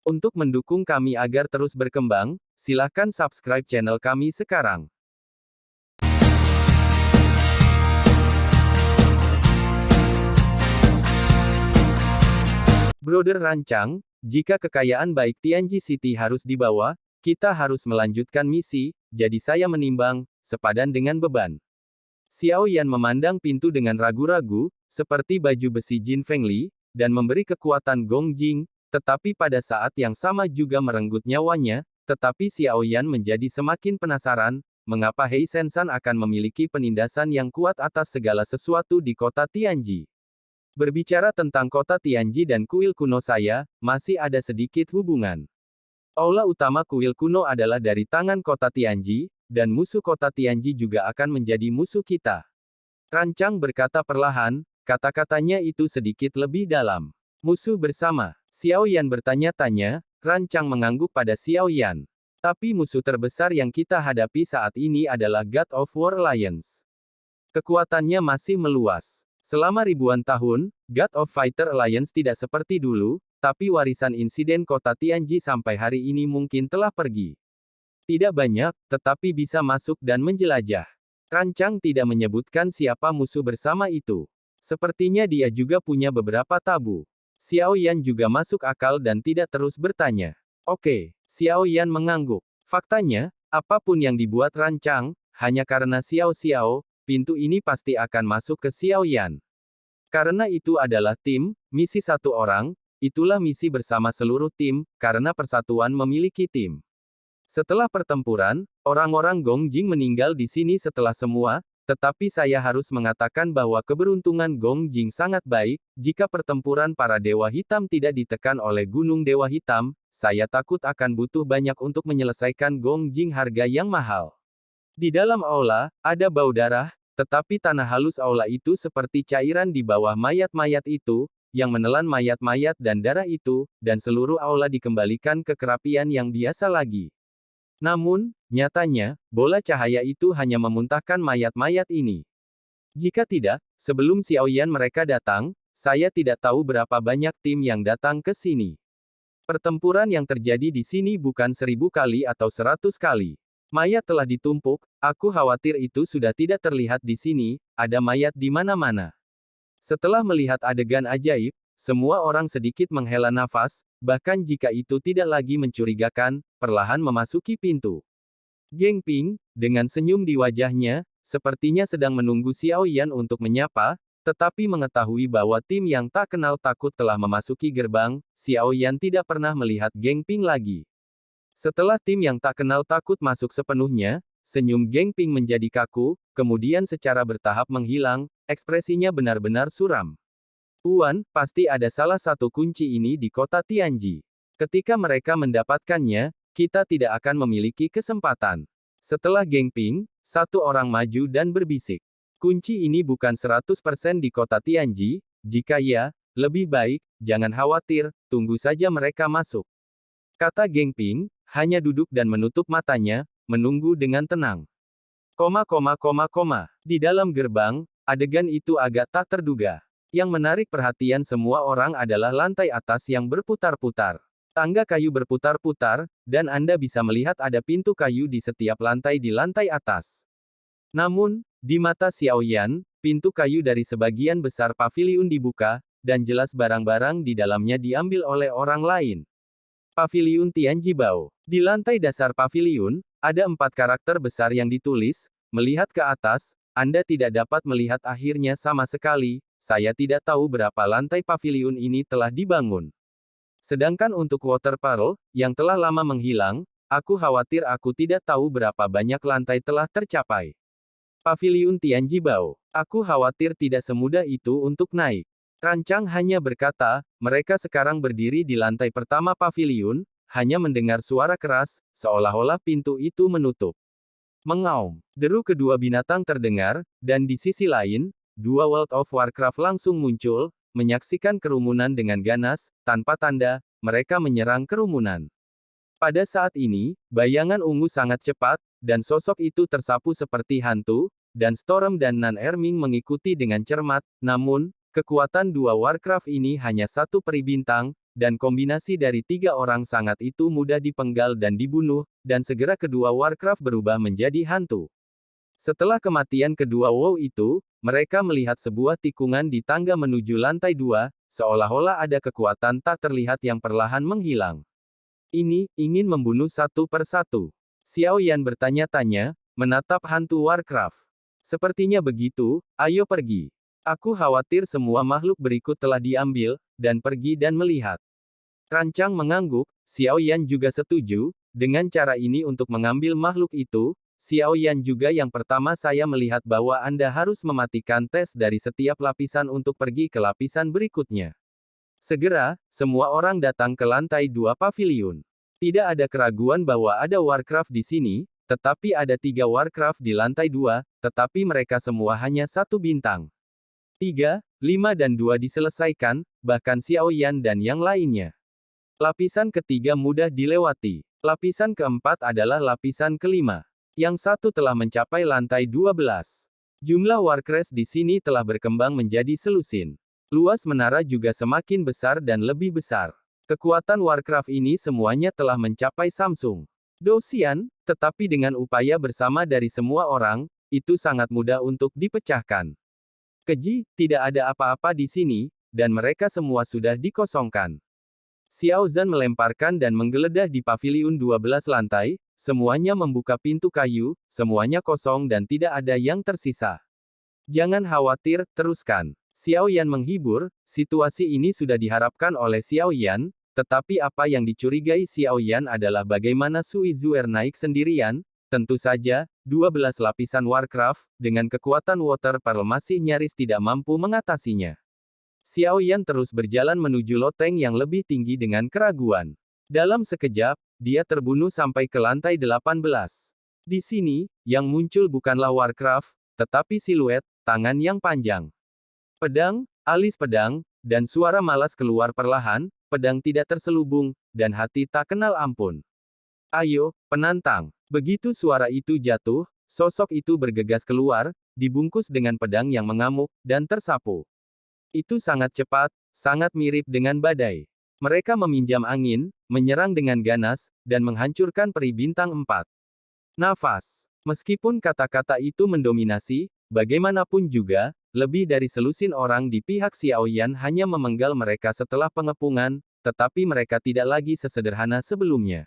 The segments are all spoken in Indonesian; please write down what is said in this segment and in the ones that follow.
Untuk mendukung kami agar terus berkembang, silakan subscribe channel kami sekarang. Brother Rancang, jika kekayaan baik Tianji City harus dibawa, kita harus melanjutkan misi, jadi saya menimbang, sepadan dengan beban. Xiao Yan memandang pintu dengan ragu-ragu, seperti baju besi Jin Fengli, dan memberi kekuatan Gong Jing, tetapi pada saat yang sama juga merenggut nyawanya, tetapi Xiao Yan menjadi semakin penasaran, mengapa Hei Sensan akan memiliki penindasan yang kuat atas segala sesuatu di kota Tianji. Berbicara tentang kota Tianji dan kuil kuno saya, masih ada sedikit hubungan. Aula utama kuil kuno adalah dari tangan kota Tianji, dan musuh kota Tianji juga akan menjadi musuh kita. Rancang berkata perlahan, kata-katanya itu sedikit lebih dalam. Musuh bersama. Xiao Yan bertanya-tanya, Rancang mengangguk pada Xiao Yan. Tapi musuh terbesar yang kita hadapi saat ini adalah God of War Alliance. Kekuatannya masih meluas. Selama ribuan tahun, God of Fighter Alliance tidak seperti dulu, tapi warisan insiden kota Tianji sampai hari ini mungkin telah pergi. Tidak banyak, tetapi bisa masuk dan menjelajah. Rancang tidak menyebutkan siapa musuh bersama itu. Sepertinya dia juga punya beberapa tabu. Xiao Yan juga masuk akal dan tidak terus bertanya. Oke, Xiao Yan mengangguk. Faktanya, apapun yang dibuat Rancang, hanya karena Xiao, pintu ini pasti akan masuk ke Xiao Yan. Karena itu adalah tim, misi satu orang, itulah misi bersama seluruh tim, karena persatuan memiliki tim. Setelah pertempuran, orang-orang Gong Jing meninggal di sini setelah semua, tetapi saya harus mengatakan bahwa keberuntungan Gong Jing sangat baik, jika pertempuran para Dewa Hitam tidak ditekan oleh Gunung Dewa Hitam, saya takut akan butuh banyak untuk menyelesaikan Gong Jing harga yang mahal. Di dalam aula, ada bau darah, tetapi tanah halus aula itu seperti cairan di bawah mayat-mayat itu, yang menelan mayat-mayat dan darah itu, dan seluruh aula dikembalikan ke kerapian yang biasa lagi. Namun, nyatanya, bola cahaya itu hanya memuntahkan mayat-mayat ini. Jika tidak, sebelum Xiao Yan mereka datang, saya tidak tahu berapa banyak tim yang datang ke sini. Pertempuran yang terjadi di sini bukan 1000 kali atau 100 kali. Mayat telah ditumpuk, aku khawatir itu sudah tidak terlihat di sini, ada mayat di mana-mana. Setelah melihat adegan ajaib, semua orang sedikit menghela nafas, bahkan jika itu tidak lagi mencurigakan, perlahan memasuki pintu. Geng Ping, dengan senyum di wajahnya, sepertinya sedang menunggu Xiao Yan untuk menyapa, tetapi mengetahui bahwa tim yang tak kenal takut telah memasuki gerbang, Xiao Yan tidak pernah melihat Geng Ping lagi. Setelah tim yang tak kenal takut masuk sepenuhnya, senyum Geng Ping menjadi kaku, kemudian secara bertahap menghilang, ekspresinya benar-benar suram. Tuan, pasti ada salah satu kunci ini di kota Tianji. Ketika mereka mendapatkannya, kita tidak akan memiliki kesempatan. Setelah Geng Ping, satu orang maju dan berbisik. Kunci ini bukan 100% di kota Tianji, jika ya, lebih baik, jangan khawatir, tunggu saja mereka masuk. Kata Geng Ping, hanya duduk dan menutup matanya, menunggu dengan tenang. Di dalam gerbang, adegan itu agak tak terduga. Yang menarik perhatian semua orang adalah lantai atas yang berputar-putar. Tangga kayu berputar-putar, dan Anda bisa melihat ada pintu kayu di setiap lantai di lantai atas. Namun, di mata Xiao Yan, pintu kayu dari sebagian besar paviliun dibuka, dan jelas barang-barang di dalamnya diambil oleh orang lain. Paviliun Tianji Bao. Di lantai dasar paviliun, ada 4 karakter besar yang ditulis, melihat ke atas, Anda tidak dapat melihat akhirnya sama sekali, saya tidak tahu berapa lantai paviliun ini telah dibangun. Sedangkan untuk Water Pearl, yang telah lama menghilang, aku khawatir aku tidak tahu berapa banyak lantai telah tercapai. Paviliun Tianji Bao. Aku khawatir tidak semudah itu untuk naik. Rancang hanya berkata, mereka sekarang berdiri di lantai pertama paviliun, hanya mendengar suara keras, seolah-olah pintu itu menutup. Mengaum. Deru kedua binatang terdengar, dan di sisi lain, 2 World of Warcraft langsung muncul, menyaksikan kerumunan dengan ganas, tanpa tanda, mereka menyerang kerumunan. Pada saat ini, bayangan ungu sangat cepat, dan sosok itu tersapu seperti hantu, dan Storm dan Nan Erming mengikuti dengan cermat, namun, Kekuatan dua Warcraft ini hanya satu peri bintang, dan kombinasi dari tiga orang sangat itu mudah dipenggal dan dibunuh, dan segera kedua Warcraft berubah menjadi hantu. Setelah kematian kedua WoW itu, mereka melihat sebuah tikungan di tangga menuju lantai 2, seolah-olah ada kekuatan tak terlihat yang perlahan menghilang. Ini, ingin membunuh satu persatu. Xiao Yan bertanya-tanya, menatap hantu Warcraft. Sepertinya begitu, ayo pergi. Aku khawatir semua makhluk berikut telah diambil, dan pergi dan melihat. Rancang mengangguk, Xiao Yan juga setuju, dengan cara ini untuk mengambil makhluk itu, Xiao Yan juga yang pertama saya melihat bahwa Anda harus mematikan tes dari setiap lapisan untuk pergi ke lapisan berikutnya. Segera, semua orang datang ke lantai 2 pavilion. Tidak ada keraguan bahwa ada Warcraft di sini, tetapi ada 3 Warcraft di lantai 2, tetapi mereka semua hanya satu bintang. 3, 5 dan 2 diselesaikan, bahkan Xiao Yan dan yang lainnya. Lapisan ketiga mudah dilewati. Lapisan keempat adalah lapisan kelima. Yang satu telah mencapai lantai 12. Jumlah Warcraft di sini telah berkembang menjadi selusin. Luas menara juga semakin besar dan lebih besar. Kekuatan Warcraft ini semuanya telah mencapai Samsung Dosian, tetapi dengan upaya bersama dari semua orang, itu sangat mudah untuk dipecahkan. Keji, tidak ada apa-apa di sini, dan mereka semua sudah dikosongkan. Xiao Zhan melemparkan dan menggeledah di pavilion 12 lantai, semuanya membuka pintu kayu, semuanya kosong dan tidak ada yang tersisa. Jangan khawatir, teruskan. Xiao Yan menghibur, situasi ini sudah diharapkan oleh Xiao Yan, tetapi apa yang dicurigai Xiao Yan adalah bagaimana Sui Zuer naik sendirian. Tentu saja, 12 lapisan Warcraft, dengan kekuatan Water Pearl masih nyaris tidak mampu mengatasinya. Xiao Yan terus berjalan menuju loteng yang lebih tinggi dengan keraguan. Dalam sekejap, dia terbunuh sampai ke lantai 18. Di sini, yang muncul bukanlah Warcraft, tetapi siluet, tangan yang panjang. Pedang, alis pedang, dan suara malas keluar perlahan, pedang tidak terselubung, dan hati tak kenal ampun. Ayo, penantang. Begitu suara itu jatuh, sosok itu bergegas keluar, dibungkus dengan pedang yang mengamuk, dan tersapu. Itu sangat cepat, sangat mirip dengan badai. Mereka meminjam angin, menyerang dengan ganas, dan menghancurkan peri bintang 4. Nafas. Meskipun kata-kata itu mendominasi, bagaimanapun juga, lebih dari selusin orang di pihak Xiao Yan hanya memenggal mereka setelah pengepungan, tetapi mereka tidak lagi sesederhana sebelumnya.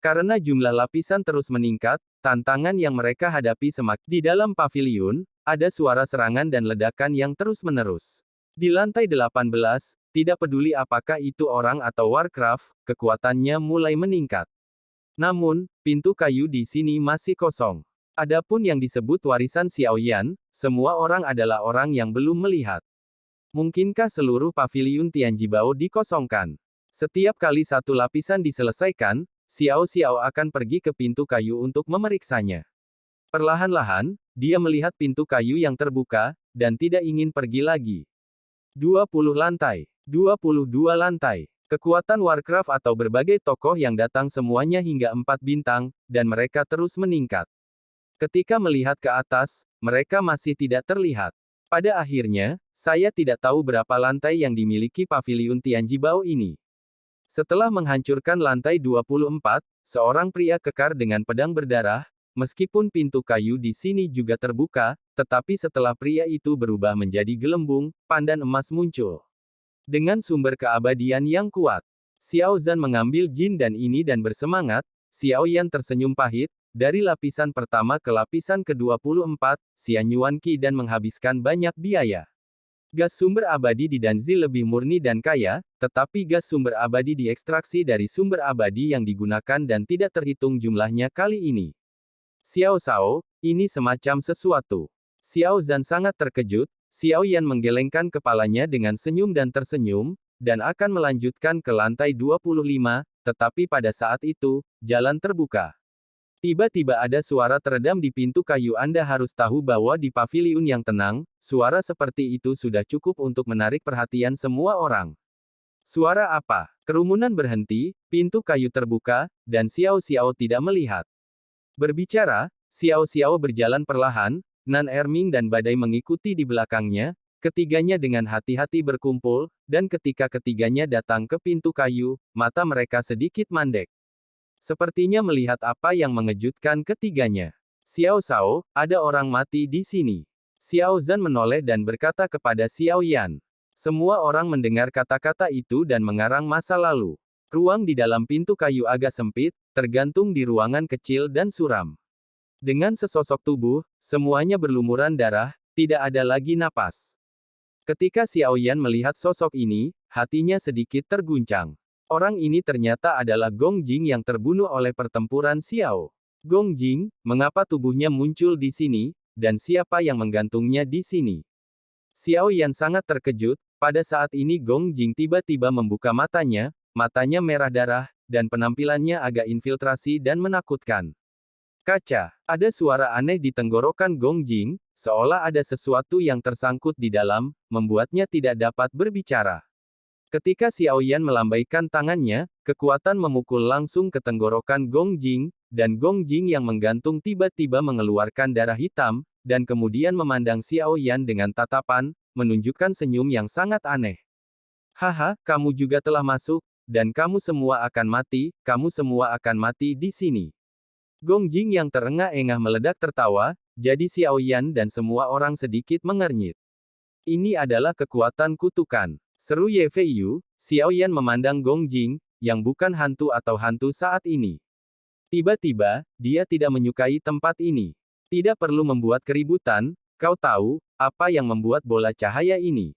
Karena jumlah lapisan terus meningkat, tantangan yang mereka hadapi semakin di dalam pavilion, ada suara serangan dan ledakan yang terus-menerus. Di lantai 18, tidak peduli apakah itu orang atau Warcraft, kekuatannya mulai meningkat. Namun, pintu kayu di sini masih kosong. Adapun yang disebut warisan Xiao Yan, semua orang adalah orang yang belum melihat. Mungkinkah seluruh pavilion Tianjibao dikosongkan? Setiap kali satu lapisan diselesaikan, Xiao Xiao akan pergi ke pintu kayu untuk memeriksanya. Perlahan-lahan, dia melihat pintu kayu yang terbuka, dan tidak ingin pergi lagi. 20 lantai. 22 lantai. Kekuatan Warcraft atau berbagai tokoh yang datang semuanya hingga 4 bintang, dan mereka terus meningkat. Ketika melihat ke atas, mereka masih tidak terlihat. Pada akhirnya, saya tidak tahu berapa lantai yang dimiliki pavilion Tianjibao ini. Setelah menghancurkan lantai 24, seorang pria kekar dengan pedang berdarah, meskipun pintu kayu di sini juga terbuka, tetapi setelah pria itu berubah menjadi gelembung, pandan emas muncul. Dengan sumber keabadian yang kuat, Xiao Zhan mengambil jin dan ini dan bersemangat, Xiao Yan tersenyum pahit, dari lapisan pertama ke lapisan ke-24, Xian Yuan Qi dan menghabiskan banyak biaya. Gas sumber abadi di Danzil lebih murni dan kaya, tetapi gas sumber abadi diekstraksi dari sumber abadi yang digunakan dan tidak terhitung jumlahnya kali ini. Xiao Shao, ini semacam sesuatu. Xiao Zhan sangat terkejut, Xiao Yan menggelengkan kepalanya dengan senyum dan tersenyum, dan akan melanjutkan ke lantai 25, tetapi pada saat itu, jalan terbuka. Tiba-tiba ada suara teredam di pintu kayu. Anda harus tahu bahwa di pavilion yang tenang, suara seperti itu sudah cukup untuk menarik perhatian semua orang. Suara apa? Kerumunan berhenti, pintu kayu terbuka, dan Xiao Xiao tidak melihat. Berbicara, Xiao Xiao berjalan perlahan, Nan Erming dan badai mengikuti di belakangnya, Ketiganya dengan hati-hati berkumpul, dan ketika ketiganya datang ke pintu kayu, mata mereka sedikit mandek. Sepertinya melihat apa yang mengejutkan ketiganya. Xiao Shao, ada orang mati di sini. Xiao Zhan menoleh dan berkata kepada Xiao Yan. Semua orang mendengar kata-kata itu dan mengarang masa lalu. Ruang di dalam pintu kayu agak sempit, tergantung di ruangan kecil dan suram. Dengan sesosok tubuh, semuanya berlumuran darah, tidak ada lagi napas. Ketika Xiao Yan melihat sosok ini, hatinya sedikit terguncang. Orang ini ternyata adalah Gong Jing yang terbunuh oleh pertempuran Xiao. Gong Jing, mengapa tubuhnya muncul di sini, dan siapa yang menggantungnya di sini? Xiao Yan sangat terkejut, pada saat ini Gong Jing tiba-tiba membuka matanya merah darah, dan penampilannya agak infiltrasi dan menakutkan. Kaca, ada suara aneh di tenggorokan Gong Jing, seolah ada sesuatu yang tersangkut di dalam, membuatnya tidak dapat berbicara. Ketika Xiao Yan melambaikan tangannya, kekuatan memukul langsung ke tenggorokan Gong Jing, dan Gong Jing yang menggantung tiba-tiba mengeluarkan darah hitam, dan kemudian memandang Xiao Yan dengan tatapan, menunjukkan senyum yang sangat aneh. Haha, kamu juga telah masuk, dan kamu semua akan mati di sini. Gong Jing yang terengah-engah meledak tertawa, jadi Xiao Yan dan semua orang sedikit mengernyit. Ini adalah kekuatan kutukan. Seru Ye Fei Yu, Xiao Yan memandang Gong Jing, yang bukan hantu atau hantu saat ini. Tiba-tiba, dia tidak menyukai tempat ini. Tidak perlu membuat keributan, kau tahu, apa yang membuat bola cahaya ini.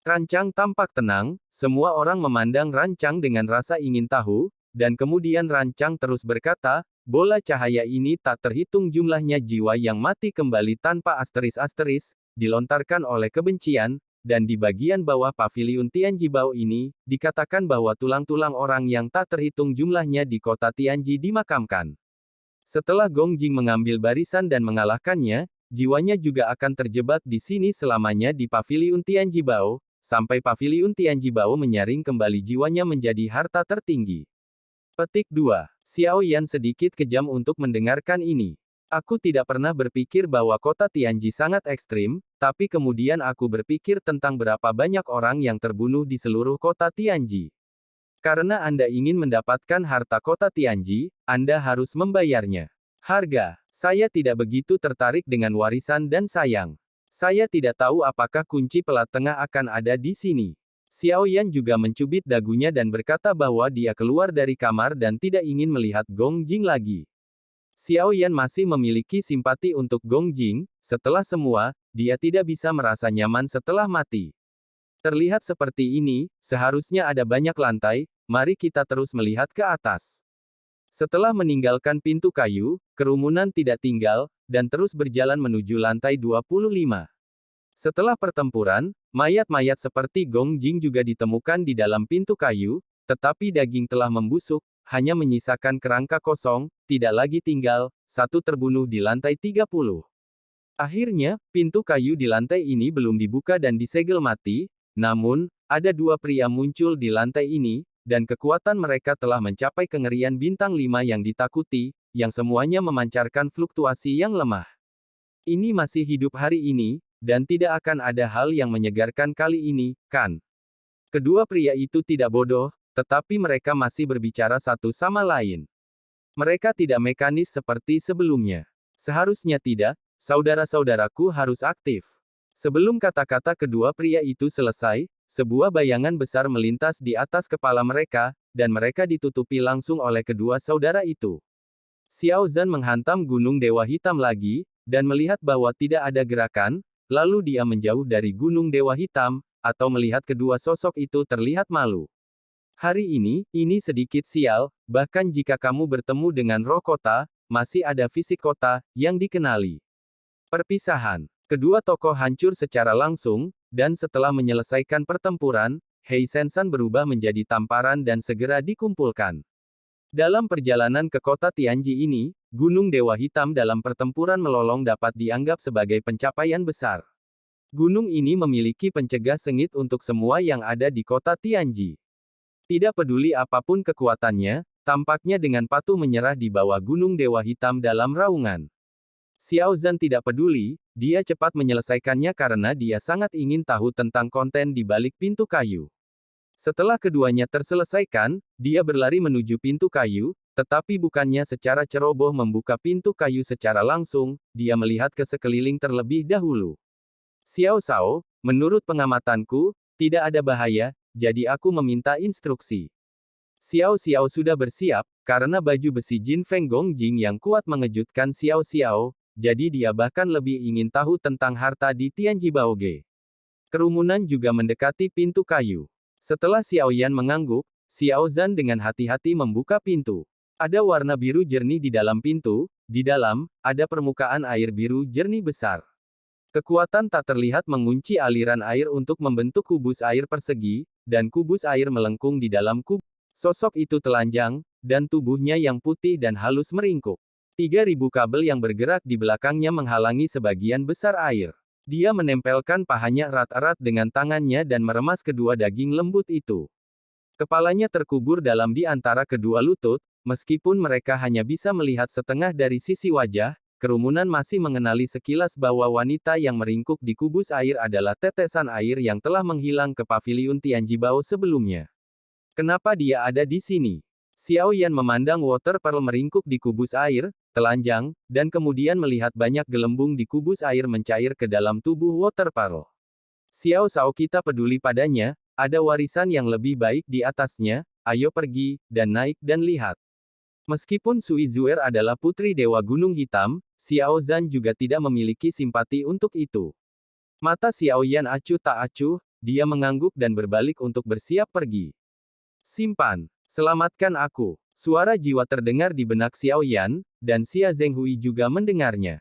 Rancang tampak tenang, semua orang memandang Rancang dengan rasa ingin tahu, dan kemudian Rancang terus berkata, bola cahaya ini tak terhitung jumlahnya jiwa yang mati kembali tanpa asteris-asteris, dilontarkan oleh kebencian, dan di bagian bawah paviliun Tianjibao ini, dikatakan bahwa tulang-tulang orang yang tak terhitung jumlahnya di kota Tianji dimakamkan. Setelah Gong Jing mengambil barisan dan mengalahkannya, jiwanya juga akan terjebak di sini selamanya di paviliun Tianjibao, sampai paviliun Tianjibao menyaring kembali jiwanya menjadi harta tertinggi. Petik 2. Xiao Yan sedikit kejam untuk mendengarkan ini. Aku tidak pernah berpikir bahwa kota Tianji sangat ekstrim, tapi kemudian aku berpikir tentang berapa banyak orang yang terbunuh di seluruh kota Tianji. Karena Anda ingin mendapatkan harta kota Tianji, Anda harus membayarnya. Harga. Saya tidak begitu tertarik dengan warisan dan sayang. Saya tidak tahu apakah kunci pelat tengah akan ada di sini. Xiao Yan juga mencubit dagunya dan berkata bahwa dia keluar dari kamar dan tidak ingin melihat Gong Jing lagi. Xiao Yan masih memiliki simpati untuk Gong Jing, setelah semua, dia tidak bisa merasa nyaman setelah mati. Terlihat seperti ini, seharusnya ada banyak lantai, mari kita terus melihat ke atas. Setelah meninggalkan pintu kayu, kerumunan tidak tinggal, dan terus berjalan menuju lantai 25. Setelah pertempuran, mayat-mayat seperti Gong Jing juga ditemukan di dalam pintu kayu, tetapi daging telah membusuk, hanya menyisakan kerangka kosong, tidak lagi tinggal, satu terbunuh di lantai 30. Akhirnya, pintu kayu di lantai ini belum dibuka dan disegel mati, namun, ada dua pria muncul di lantai ini, dan kekuatan mereka telah mencapai kengerian bintang 5 yang ditakuti, yang semuanya memancarkan fluktuasi yang lemah. Ini masih hidup hari ini, dan tidak akan ada hal yang menyegarkan kali ini, kan? Kedua pria itu tidak bodoh, tetapi mereka masih berbicara satu sama lain. Mereka tidak mekanis seperti sebelumnya. Seharusnya tidak, saudara-saudaraku harus aktif. Sebelum kata-kata kedua pria itu selesai, sebuah bayangan besar melintas di atas kepala mereka, dan mereka ditutupi langsung oleh kedua saudara itu. Xiao Zhan menghantam Gunung Dewa Hitam lagi, dan melihat bahwa tidak ada gerakan, lalu dia menjauh dari Gunung Dewa Hitam, atau melihat kedua sosok itu terlihat malu. Hari ini sedikit sial, bahkan jika kamu bertemu dengan roh kota, masih ada fisik kota, yang dikenali. Perpisahan. Kedua tokoh hancur secara langsung, dan setelah menyelesaikan pertempuran, Hei Sensan berubah menjadi tamparan dan segera dikumpulkan. Dalam perjalanan ke kota Tianji ini, Gunung Dewa Hitam dalam pertempuran melolong dapat dianggap sebagai pencapaian besar. Gunung ini memiliki pencegah sengit untuk semua yang ada di kota Tianji. Tidak peduli apapun kekuatannya, tampaknya dengan patuh menyerah di bawah Gunung Dewa Hitam dalam raungan. Xiao Zhan tidak peduli, dia cepat menyelesaikannya karena dia sangat ingin tahu tentang konten di balik pintu kayu. Setelah keduanya terselesaikan, dia berlari menuju pintu kayu, tetapi bukannya secara ceroboh membuka pintu kayu secara langsung, dia melihat ke sekeliling terlebih dahulu. Xiao Shao, menurut pengamatanku, tidak ada bahaya, jadi aku meminta instruksi. Xiao Xiao sudah bersiap, karena baju besi Jin Feng Gongjing yang kuat mengejutkan Xiao Xiao, jadi dia bahkan lebih ingin tahu tentang harta di Tianji Baoge. Kerumunan juga mendekati pintu kayu. Setelah Xiao Yan mengangguk, Xiao Zhan dengan hati-hati membuka pintu. Ada warna biru jernih di dalam pintu, di dalam, ada permukaan air biru jernih besar. Kekuatan tak terlihat mengunci aliran air untuk membentuk kubus air persegi, dan kubus air melengkung di dalam kubus. Sosok itu telanjang, dan tubuhnya yang putih dan halus meringkuk. 3.000 kabel yang bergerak di belakangnya menghalangi sebagian besar air. Dia menempelkan pahanya erat-erat dengan tangannya dan meremas kedua daging lembut itu. Kepalanya terkubur dalam di antara kedua lutut, meskipun mereka hanya bisa melihat setengah dari sisi wajah, kerumunan masih mengenali sekilas bahwa wanita yang meringkuk di kubus air adalah tetesan air yang telah menghilang ke paviliun Tianjibao sebelumnya. Kenapa dia ada di sini? Xiao Yan memandang Water Pearl meringkuk di kubus air, telanjang, dan kemudian melihat banyak gelembung di kubus air mencair ke dalam tubuh Water Pearl. Xiao Shao, kita peduli padanya, ada warisan yang lebih baik di atasnya, ayo pergi, dan naik dan lihat. Meskipun Sui Zuer adalah putri Dewa Gunung Hitam, Xiao Zhan juga tidak memiliki simpati untuk itu. Mata Xiao Yan acuh tak acuh, dia mengangguk dan berbalik untuk bersiap pergi. Simpan. Selamatkan aku. Suara jiwa terdengar di benak Xiao Yan, dan Xia Zhenghui juga mendengarnya.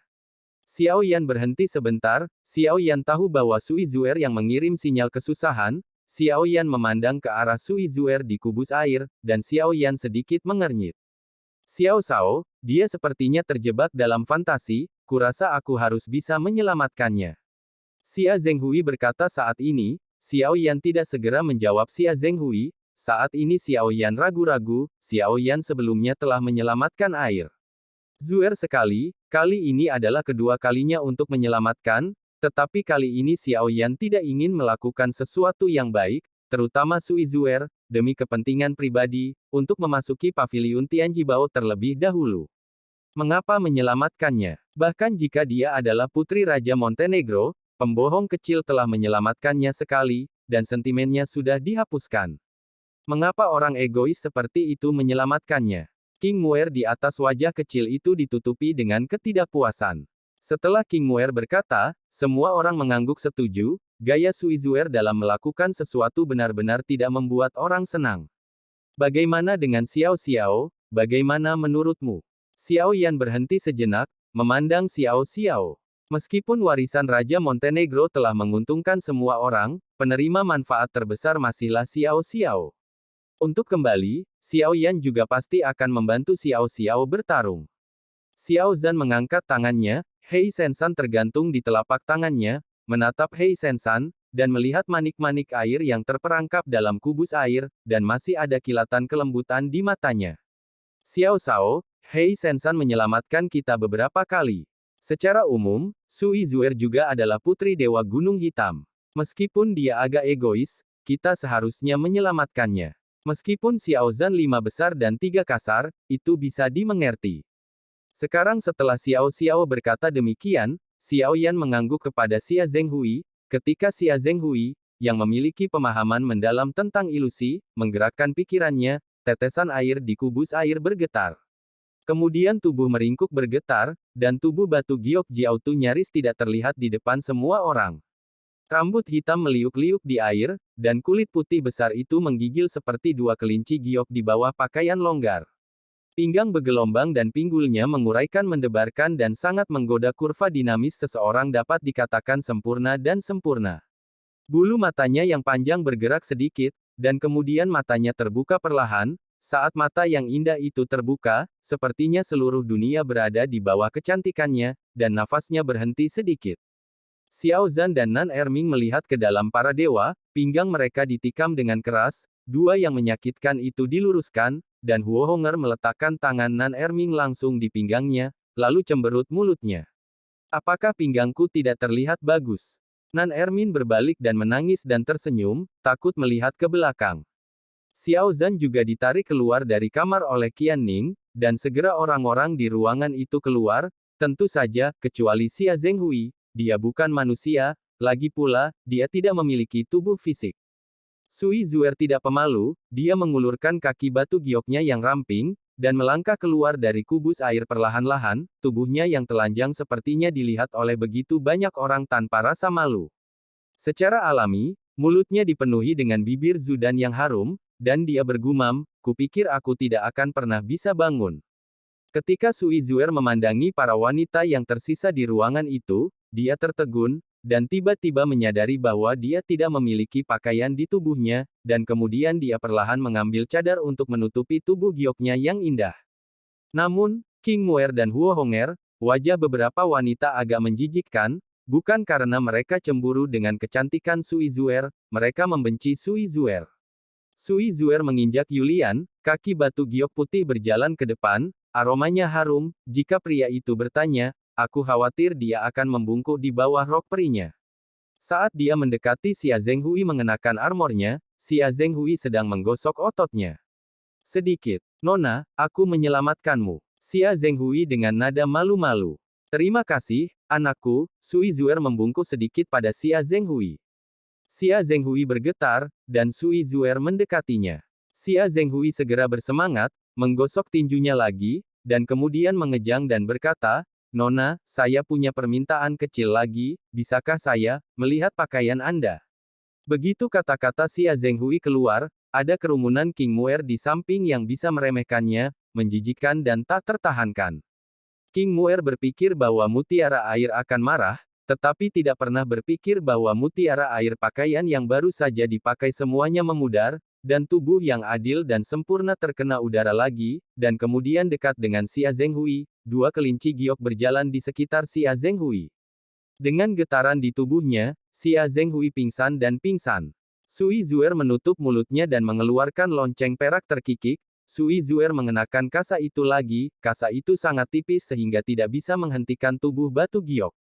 Xiao Yan berhenti sebentar, Xiao Yan tahu bahwa Sui Zuer yang mengirim sinyal kesusahan. Xiao Yan memandang ke arah Sui Zuer di kubus air, dan Xiao Yan sedikit mengernyit. Xiao Shao, dia sepertinya terjebak dalam fantasi, kurasa aku harus bisa menyelamatkannya. Xia Zhenghui berkata saat ini. Xiao Yan tidak segera menjawab Xia Zhenghui. Saat ini Xiao Yan ragu-ragu, Xiao Yan sebelumnya telah menyelamatkan air. Zuer sekali, kali ini adalah kedua kalinya untuk menyelamatkan, tetapi kali ini Xiao Yan tidak ingin melakukan sesuatu yang baik, terutama Sui Zuer, demi kepentingan pribadi, untuk memasuki paviliun Tianjibao terlebih dahulu. Mengapa menyelamatkannya? Bahkan jika dia adalah putri Raja Montenegro, pembohong kecil telah menyelamatkannya sekali, dan sentimennya sudah dihapuskan. Mengapa orang egois seperti itu menyelamatkannya? King Muer di atas wajah kecil itu ditutupi dengan ketidakpuasan. Setelah King Muer berkata, semua orang mengangguk setuju, gaya Sui Zuer dalam melakukan sesuatu benar-benar tidak membuat orang senang. Bagaimana dengan Xiao Xiao, bagaimana menurutmu? Xiao Yan berhenti sejenak, memandang Xiao Xiao. Meskipun warisan Raja Montenegro telah menguntungkan semua orang, penerima manfaat terbesar masihlah Xiao Xiao. Untuk kembali, Xiao Yan juga pasti akan membantu Xiao Xiao bertarung. Xiao Zhan mengangkat tangannya, Hei Sensan tergantung di telapak tangannya, menatap Hei Sensan, dan melihat manik-manik air yang terperangkap dalam kubus air, dan masih ada kilatan kelembutan di matanya. Xiao Shao, Hei Sensan menyelamatkan kita beberapa kali. Secara umum, Sui Zuer juga adalah putri Dewa Gunung Hitam. Meskipun dia agak egois, kita seharusnya menyelamatkannya. Meskipun Xiao Zhan 5 besar dan 3 kasar, itu bisa dimengerti. Sekarang setelah Xiao Xiao berkata demikian, Xiao Yan mengangguk kepada Xia Zhenghui, ketika Xia Zhenghui, yang memiliki pemahaman mendalam tentang ilusi, menggerakkan pikirannya, tetesan air di kubus air bergetar. Kemudian tubuh meringkuk bergetar, dan tubuh batu giok Jiaotu nyaris tidak terlihat di depan semua orang. Rambut hitam meliuk-liuk di air, dan kulit putih besar itu menggigil seperti dua kelinci giok di bawah pakaian longgar. Pinggang bergelombang dan pinggulnya menguraikan mendebarkan dan sangat menggoda kurva dinamis seseorang dapat dikatakan sempurna dan sempurna. Bulu matanya yang panjang bergerak sedikit, dan kemudian matanya terbuka perlahan. Saat mata yang indah itu terbuka, sepertinya seluruh dunia berada di bawah kecantikannya, dan nafasnya berhenti sedikit. Xiao Zhan dan Nan Erming melihat ke dalam para dewa, pinggang mereka ditikam dengan keras, dua yang menyakitkan itu diluruskan, dan Huo Honger meletakkan tangan Nan Erming langsung di pinggangnya, lalu cemberut mulutnya. Apakah pinggangku tidak terlihat bagus? Nan Ermin berbalik dan menangis dan tersenyum, takut melihat ke belakang. Xiao Zhan juga ditarik keluar dari kamar oleh Qian Ning, dan segera orang-orang di ruangan itu keluar, tentu saja, kecuali Xia Zhenghui, dia bukan manusia, lagi pula, dia tidak memiliki tubuh fisik. Sui Zuer tidak pemalu, dia mengulurkan kaki batu gioknya yang ramping, dan melangkah keluar dari kubus air perlahan-lahan, tubuhnya yang telanjang sepertinya dilihat oleh begitu banyak orang tanpa rasa malu. Secara alami, mulutnya dipenuhi dengan bibir Zudan yang harum, dan dia bergumam, kupikir aku tidak akan pernah bisa bangun. Ketika Sui Zuer memandangi para wanita yang tersisa di ruangan itu, dia tertegun, dan tiba-tiba menyadari bahwa dia tidak memiliki pakaian di tubuhnya, dan kemudian dia perlahan mengambil cadar untuk menutupi tubuh gioknya yang indah. Namun, King Muer dan Huo Honger, wajah beberapa wanita agak menjijikkan, bukan karena mereka cemburu dengan kecantikan Sui Zuer, mereka membenci Sui Zuer. Sui Zuer menginjak Yulian, kaki batu giok putih berjalan ke depan, aromanya harum, jika pria itu bertanya, aku khawatir dia akan membungkuk di bawah rok perinya. Saat dia mendekati Xia Zhenghui mengenakan armornya, Xia Zhenghui sedang menggosok ototnya. Sedikit, Nona, aku menyelamatkanmu. Xia Zhenghui dengan nada malu-malu. Terima kasih, anakku, Sui Zuer membungkuk sedikit pada Xia Zhenghui. Xia Zhenghui bergetar, dan Sui Zuer mendekatinya. Xia Zhenghui segera bersemangat, menggosok tinjunya lagi, dan kemudian mengejang dan berkata, Nona, saya punya permintaan kecil lagi, bisakah saya melihat pakaian Anda? Begitu kata-kata Xia Zhenghui keluar, ada kerumunan King Muer di samping yang bisa meremehkannya, menjijikkan dan tak tertahankan. King Muer berpikir bahwa mutiara air akan marah, tetapi tidak pernah berpikir bahwa mutiara air pakaian yang baru saja dipakai semuanya memudar, dan tubuh yang adil dan sempurna terkena udara lagi, dan kemudian dekat dengan Xia Zhenghui, dua kelinci giok berjalan di sekitar Xia Zhenghui. Dengan getaran di tubuhnya, Xia Zhenghui pingsan dan pingsan. Sui Zuer menutup mulutnya dan mengeluarkan lonceng perak terkikik. Sui Zuer mengenakan kasa itu lagi, kasa itu sangat tipis sehingga tidak bisa menghentikan tubuh batu giok.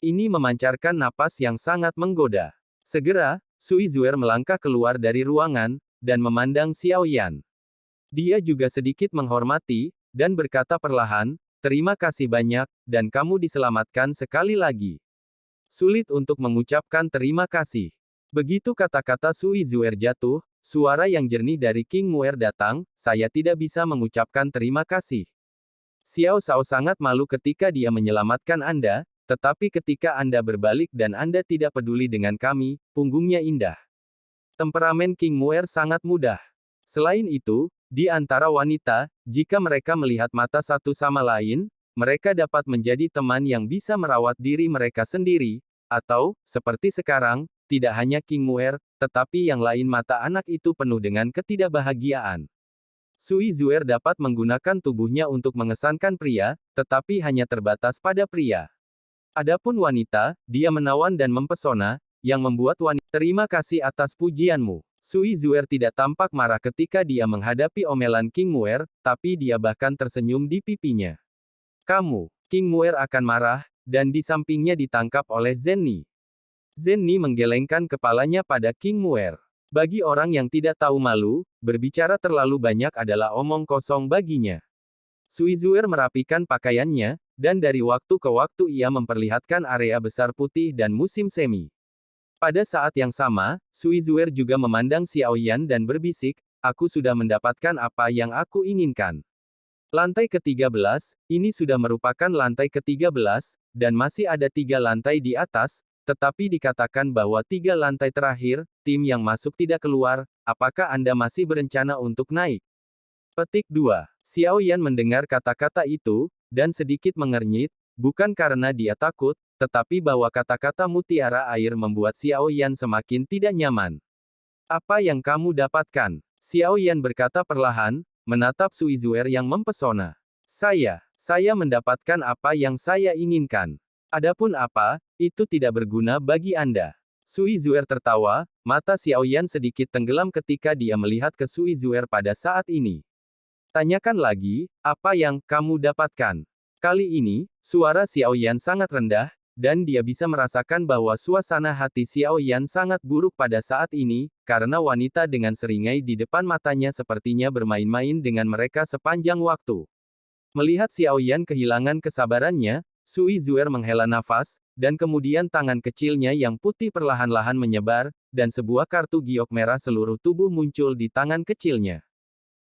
Ini memancarkan napas yang sangat menggoda. Segera, Sui Zuer melangkah keluar dari ruangan, dan memandang Xiao Yan. Dia juga sedikit menghormati, dan berkata perlahan, terima kasih banyak, dan kamu diselamatkan sekali lagi. Sulit untuk mengucapkan terima kasih. Begitu kata-kata Sui Zuer jatuh, suara yang jernih dari King Muer datang, saya tidak bisa mengucapkan terima kasih. Xiao Shao sangat malu ketika dia menyelamatkan Anda, tetapi ketika Anda berbalik dan Anda tidak peduli dengan kami, punggungnya indah. Temperamen King Muer sangat mudah. Selain itu, di antara wanita, jika mereka melihat mata satu sama lain, mereka dapat menjadi teman yang bisa merawat diri mereka sendiri, atau, seperti sekarang, tidak hanya King Muer, tetapi yang lain mata anak itu penuh dengan ketidakbahagiaan. Sui Zuer dapat menggunakan tubuhnya untuk mengesankan pria, tetapi hanya terbatas pada pria. Adapun wanita, dia menawan dan mempesona, yang membuat wanita. Terima kasih atas pujianmu. Sui Zuer tidak tampak marah ketika dia menghadapi omelan King Muer, tapi dia bahkan tersenyum di pipinya. Kamu, King Muer akan marah, dan di sampingnya ditangkap oleh Zenni. Zenni menggelengkan kepalanya pada King Muer. Bagi orang yang tidak tahu malu, berbicara terlalu banyak adalah omong kosong baginya. Sui Zuer merapikan pakaiannya, dan dari waktu ke waktu ia memperlihatkan area besar putih dan musim semi. Pada saat yang sama, Sui Zuer juga memandang Xiao Yan dan berbisik, aku sudah mendapatkan apa yang aku inginkan. Lantai ke-13, ini sudah merupakan lantai ke-13, dan masih ada 3 lantai di atas, tetapi dikatakan bahwa 3 lantai terakhir, tim yang masuk tidak keluar, apakah Anda masih berencana untuk naik? Petik 2. Xiao Yan mendengar kata-kata itu, dan sedikit mengernyit, bukan karena dia takut, tetapi bahwa kata-kata mutiara air membuat Xiao Yan semakin tidak nyaman. Apa yang kamu dapatkan? Xiao Yan berkata perlahan, menatap Sui Zuer yang mempesona. Saya mendapatkan apa yang saya inginkan. Adapun apa, itu tidak berguna bagi Anda. Sui Zuer tertawa, mata Xiao Yan sedikit tenggelam ketika dia melihat ke Sui Zuer pada saat ini. Tanyakan lagi, apa yang kamu dapatkan? Kali ini, suara Xiao Yan sangat rendah, dan dia bisa merasakan bahwa suasana hati Xiao Yan sangat buruk pada saat ini, karena wanita dengan seringai di depan matanya sepertinya bermain-main dengan mereka sepanjang waktu. Melihat Xiao Yan kehilangan kesabarannya, Sui Zuer menghela nafas, dan kemudian tangan kecilnya yang putih perlahan-lahan menyebar, dan sebuah kartu giok merah seluruh tubuh muncul di tangan kecilnya.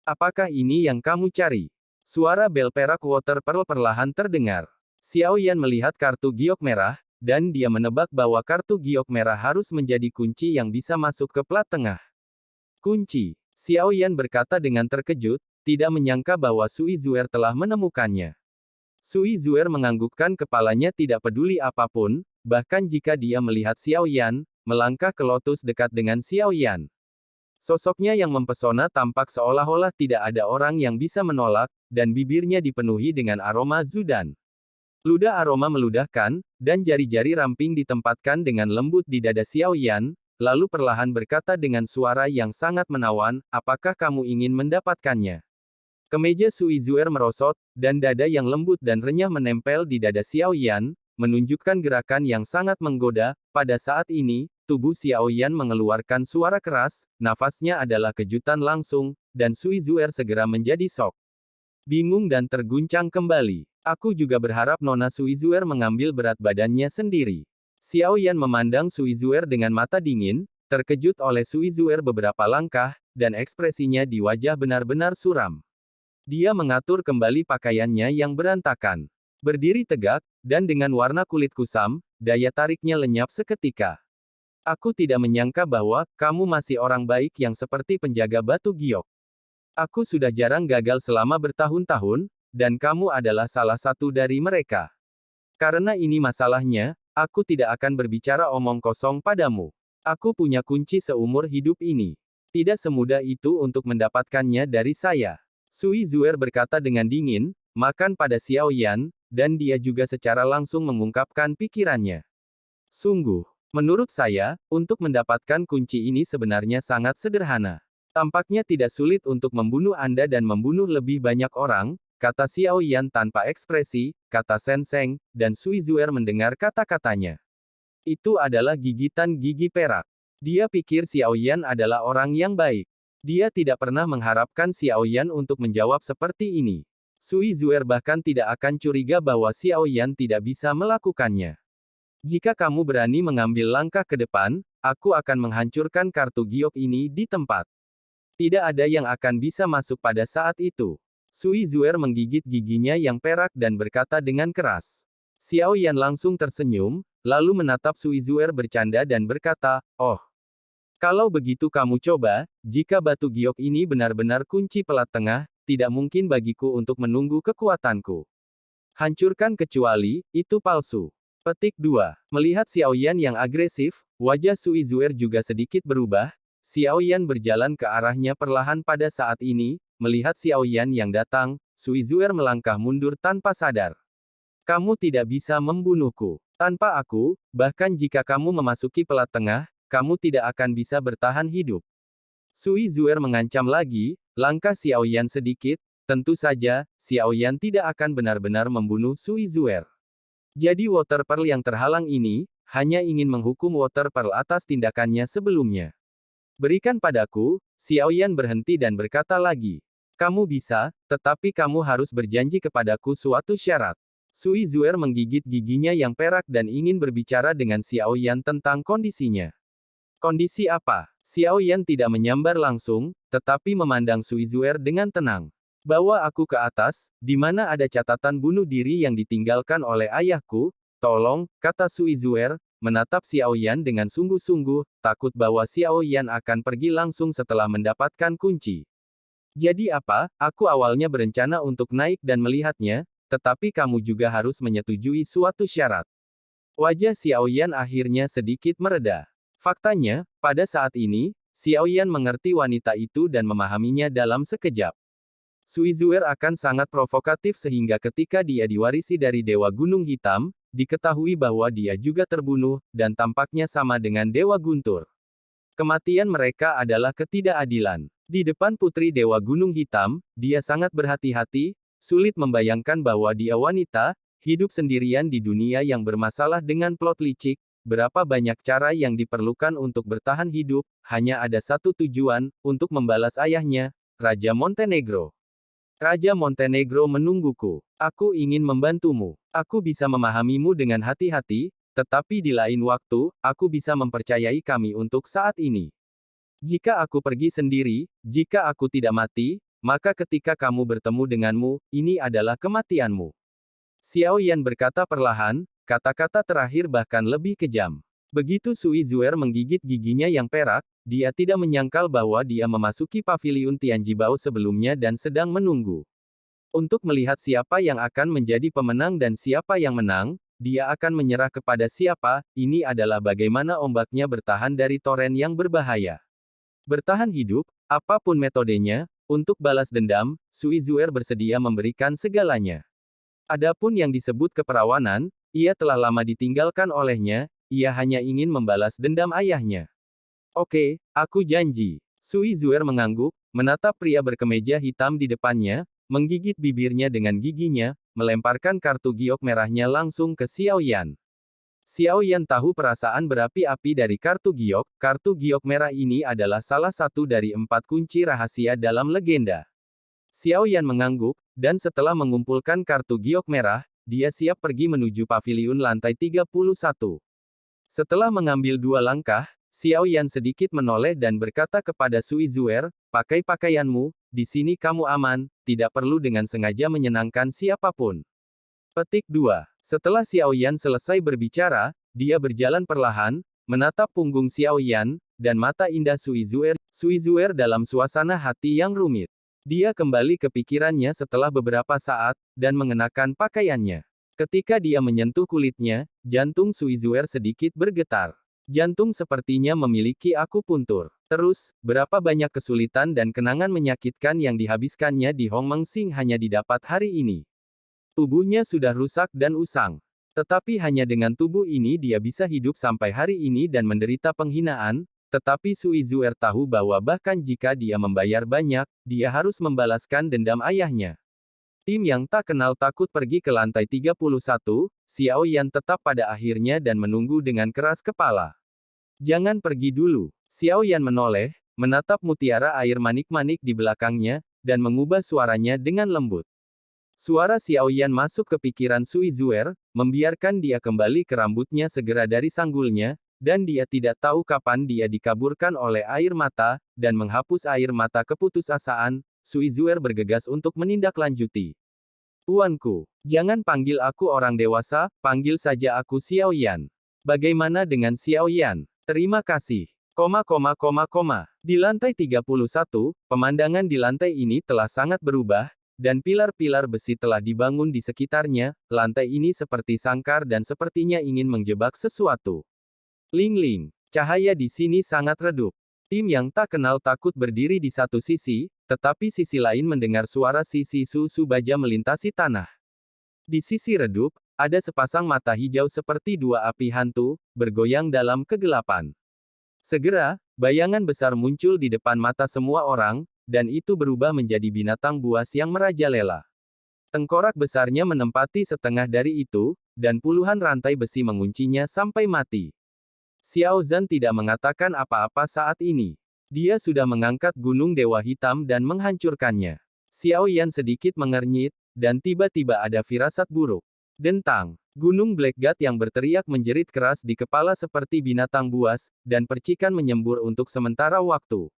Apakah ini yang kamu cari? Suara bel perak water pearl perlahan terdengar. Xiao Yan melihat kartu giok merah, dan dia menebak bahwa kartu giok merah harus menjadi kunci yang bisa masuk ke plat tengah. Kunci. Xiao Yan berkata dengan terkejut, tidak menyangka bahwa Sui Zuer telah menemukannya. Sui Zuer menganggukkan kepalanya tidak peduli apapun, bahkan jika dia melihat Xiao Yan, melangkah ke lotus dekat dengan Xiao Yan. Sosoknya yang mempesona tampak seolah-olah tidak ada orang yang bisa menolak, dan bibirnya dipenuhi dengan aroma zudan. Ludah aroma meludahkan, dan jari-jari ramping ditempatkan dengan lembut di dada Xiao Yan, lalu perlahan berkata dengan suara yang sangat menawan, apakah kamu ingin mendapatkannya? Kemeja Sui Zuer merosot, dan dada yang lembut dan renyah menempel di dada Xiao Yan, menunjukkan gerakan yang sangat menggoda. Pada saat ini, tubuh Xiao Yan mengeluarkan suara keras, nafasnya adalah kejutan langsung, dan Sui Zuer segera menjadi shock. Bingung dan terguncang kembali. Aku juga berharap Nona Sui Zuer mengambil berat badannya sendiri. Xiao Yan memandang Sui Zuer dengan mata dingin, terkejut oleh Sui Zuer beberapa langkah, dan ekspresinya di wajah benar-benar suram. Dia mengatur kembali pakaiannya yang berantakan. Berdiri tegak, dan dengan warna kulit kusam, daya tariknya lenyap seketika. Aku tidak menyangka bahwa kamu masih orang baik yang seperti penjaga batu giok. Aku sudah jarang gagal selama bertahun-tahun, dan kamu adalah salah satu dari mereka. Karena ini masalahnya, aku tidak akan berbicara omong kosong padamu. Aku punya kunci seumur hidup ini. Tidak semudah itu untuk mendapatkannya dari saya. Sui Zuer berkata dengan dingin, makan pada Xiao Yan, dan dia juga secara langsung mengungkapkan pikirannya. Sungguh. Menurut saya, untuk mendapatkan kunci ini sebenarnya sangat sederhana. Tampaknya tidak sulit untuk membunuh Anda dan membunuh lebih banyak orang, kata Xiao Yan tanpa ekspresi, kata Shen Sheng, dan Sui Zuer mendengar kata-katanya. Itu adalah gigitan gigi perak. Dia pikir Xiao Yan adalah orang yang baik. Dia tidak pernah mengharapkan Xiao Yan untuk menjawab seperti ini. Sui Zuer bahkan tidak akan curiga bahwa Xiao Yan tidak bisa melakukannya. Jika kamu berani mengambil langkah ke depan, aku akan menghancurkan kartu giok ini di tempat. Tidak ada yang akan bisa masuk pada saat itu. Sui Zuer menggigit giginya yang perak dan berkata dengan keras. Xiao Yan langsung tersenyum, lalu menatap Sui Zuer bercanda dan berkata, oh. Kalau begitu kamu coba, jika batu giok ini benar-benar kunci pelat tengah, tidak mungkin bagiku untuk menunggu kekuatanku. Hancurkan kecuali, itu palsu. Petik 2. Melihat Xiao Yan yang agresif, wajah Sui Zuer juga sedikit berubah. Xiao Yan berjalan ke arahnya perlahan pada saat ini, melihat Xiao Yan yang datang, Sui Zuer melangkah mundur tanpa sadar. Kamu tidak bisa membunuhku. Tanpa aku, bahkan jika kamu memasuki pelat tengah, kamu tidak akan bisa bertahan hidup. Sui Zuer mengancam lagi, langkah Xiao Yan sedikit, tentu saja, Xiao Yan tidak akan benar-benar membunuh Sui Zuer. Jadi Water Pearl yang terhalang ini, hanya ingin menghukum Water Pearl atas tindakannya sebelumnya. Berikan padaku, Xiao Yan berhenti dan berkata lagi. Kamu bisa, tetapi kamu harus berjanji kepadaku suatu syarat. Sui Zuer menggigit giginya yang perak dan ingin berbicara dengan Xiao Yan tentang kondisinya. Kondisi apa? Xiao Yan tidak menyambar langsung, tetapi memandang Sui Zuer dengan tenang. Bawa aku ke atas, di mana ada catatan bunuh diri yang ditinggalkan oleh ayahku, tolong, kata Sui Zuer, menatap Xiao Yan dengan sungguh-sungguh, takut bahwa Xiao Yan akan pergi langsung setelah mendapatkan kunci. Jadi apa, aku awalnya berencana untuk naik dan melihatnya, tetapi kamu juga harus menyetujui suatu syarat. Wajah Xiao Yan akhirnya sedikit mereda. Faktanya, pada saat ini, Xiao Yan mengerti wanita itu dan memahaminya dalam sekejap. Sui Zuer akan sangat provokatif sehingga ketika dia diwarisi dari Dewa Gunung Hitam, diketahui bahwa dia juga terbunuh, dan tampaknya sama dengan Dewa Guntur. Kematian mereka adalah ketidakadilan. Di depan Putri Dewa Gunung Hitam, dia sangat berhati-hati. Sulit membayangkan bahwa dia wanita, hidup sendirian di dunia yang bermasalah dengan plot licik. Berapa banyak cara yang diperlukan untuk bertahan hidup, hanya ada satu tujuan, untuk membalas ayahnya, Raja Montenegro. Raja Montenegro menungguku. Aku ingin membantumu. Aku bisa memahamimu dengan hati-hati, tetapi di lain waktu, aku bisa mempercayai kami untuk saat ini. Jika aku pergi sendiri, jika aku tidak mati, maka ketika kamu bertemu denganmu, ini adalah kematianmu. Xiao Yan berkata perlahan, kata-kata terakhir bahkan lebih kejam. Begitu Sui Zuer menggigit giginya yang perak, dia tidak menyangkal bahwa dia memasuki paviliun Tianjibao sebelumnya dan sedang menunggu. Untuk melihat siapa yang akan menjadi pemenang dan siapa yang menang, dia akan menyerah kepada siapa, ini adalah bagaimana ombaknya bertahan dari toren yang berbahaya. Bertahan hidup, apapun metodenya, untuk balas dendam, Sui Zuer bersedia memberikan segalanya. Adapun yang disebut keperawanan, ia telah lama ditinggalkan olehnya, ia hanya ingin membalas dendam ayahnya. Oke, aku janji. Sui Zuer mengangguk, menatap pria berkemeja hitam di depannya, menggigit bibirnya dengan giginya, melemparkan kartu giok merahnya langsung ke Xiao Yan. Xiao Yan tahu perasaan berapi-api dari kartu giok merah ini adalah salah satu dari 4 kunci rahasia dalam legenda. Xiao Yan mengangguk, dan setelah mengumpulkan kartu giok merah, dia siap pergi menuju paviliun lantai 31. Setelah mengambil 2 langkah, Xiao Yan sedikit menoleh dan berkata kepada Sui Zuer, pakai pakaianmu, di sini kamu aman, tidak perlu dengan sengaja menyenangkan siapapun. Petik 2. Setelah Xiao Yan selesai berbicara, dia berjalan perlahan, menatap punggung Xiao Yan, dan mata indah Sui Zuer dalam suasana hati yang rumit. Dia kembali ke pikirannya setelah beberapa saat, dan mengenakan pakaiannya. Ketika dia menyentuh kulitnya, jantung Sui Zuer sedikit bergetar. Jantung sepertinya memiliki akupuntur. Terus, berapa banyak kesulitan dan kenangan menyakitkan yang dihabiskannya di Hong Mengsing hanya didapat hari ini. Tubuhnya sudah rusak dan usang. Tetapi hanya dengan tubuh ini dia bisa hidup sampai hari ini dan menderita penghinaan, tetapi Sui Zuer tahu bahwa bahkan jika dia membayar banyak, dia harus membalaskan dendam ayahnya. Tim yang tak kenal takut pergi ke lantai 31, Xiao Yan tetap pada akhirnya dan menunggu dengan keras kepala. Jangan pergi dulu. Xiao Yan menoleh, menatap mutiara air manik-manik di belakangnya, dan mengubah suaranya dengan lembut. Suara Xiao Yan masuk ke pikiran Sui Zuer, membiarkan dia kembali ke rambutnya segera dari sanggulnya, dan dia tidak tahu kapan dia dikaburkan oleh air mata, dan menghapus air mata keputusasaan, Sui Zuer bergegas untuk menindaklanjuti. Tuanku, jangan panggil aku orang dewasa, panggil saja aku Xiao Yan. Bagaimana dengan Xiao Yan? Terima kasih. Di lantai 31, pemandangan di lantai ini telah sangat berubah, dan pilar-pilar besi telah dibangun di sekitarnya, lantai ini seperti sangkar dan sepertinya ingin menjebak sesuatu. Ling-ling, cahaya di sini sangat redup. Tim yang tak kenal takut berdiri di satu sisi, tetapi sisi lain mendengar suara sisi susu baja melintasi tanah. Di sisi redup, ada sepasang mata hijau seperti 2 api hantu, bergoyang dalam kegelapan. Segera, bayangan besar muncul di depan mata semua orang, dan itu berubah menjadi binatang buas yang merajalela. Tengkorak besarnya menempati setengah dari itu, dan puluhan rantai besi menguncinya sampai mati. Xiao Zhan tidak mengatakan apa-apa saat ini. Dia sudah mengangkat Gunung Dewa Hitam dan menghancurkannya. Xiao Yan sedikit mengernyit, dan tiba-tiba ada firasat buruk. Dentang. Gunung Blackgut yang berteriak menjerit keras di kepala seperti binatang buas, dan percikan menyembur untuk sementara waktu.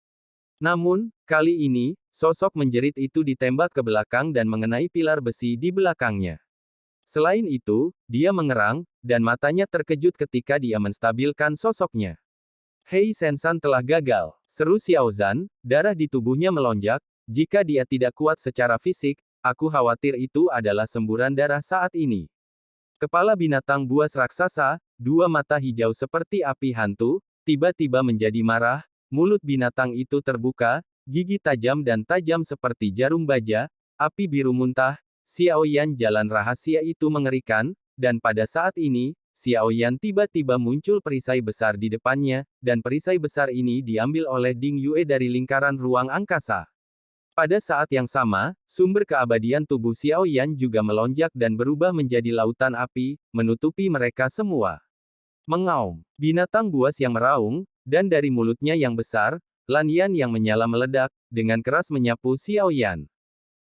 Namun, kali ini, sosok menjerit itu ditembak ke belakang dan mengenai pilar besi di belakangnya. Selain itu, dia mengerang, dan matanya terkejut ketika dia menstabilkan sosoknya. Hei Sensan telah gagal, seru Xiao Zhan, darah di tubuhnya melonjak, jika dia tidak kuat secara fisik, aku khawatir itu adalah semburan darah saat ini. Kepala binatang buas raksasa, 2 mata hijau seperti api hantu, tiba-tiba menjadi marah, mulut binatang itu terbuka, gigi tajam dan tajam seperti jarum baja, api biru muntah, Xiao Yan jalan rahasia itu mengerikan, dan pada saat ini, Xiao Yan tiba-tiba muncul perisai besar di depannya, dan perisai besar ini diambil oleh Ding Yue dari lingkaran ruang angkasa. Pada saat yang sama, sumber keabadian tubuh Xiao Yan juga melonjak dan berubah menjadi lautan api, menutupi mereka semua. Mengaum. Binatang buas yang meraung, dan dari mulutnya yang besar, Lan Yan yang menyala meledak, dengan keras menyapu Xiao Yan.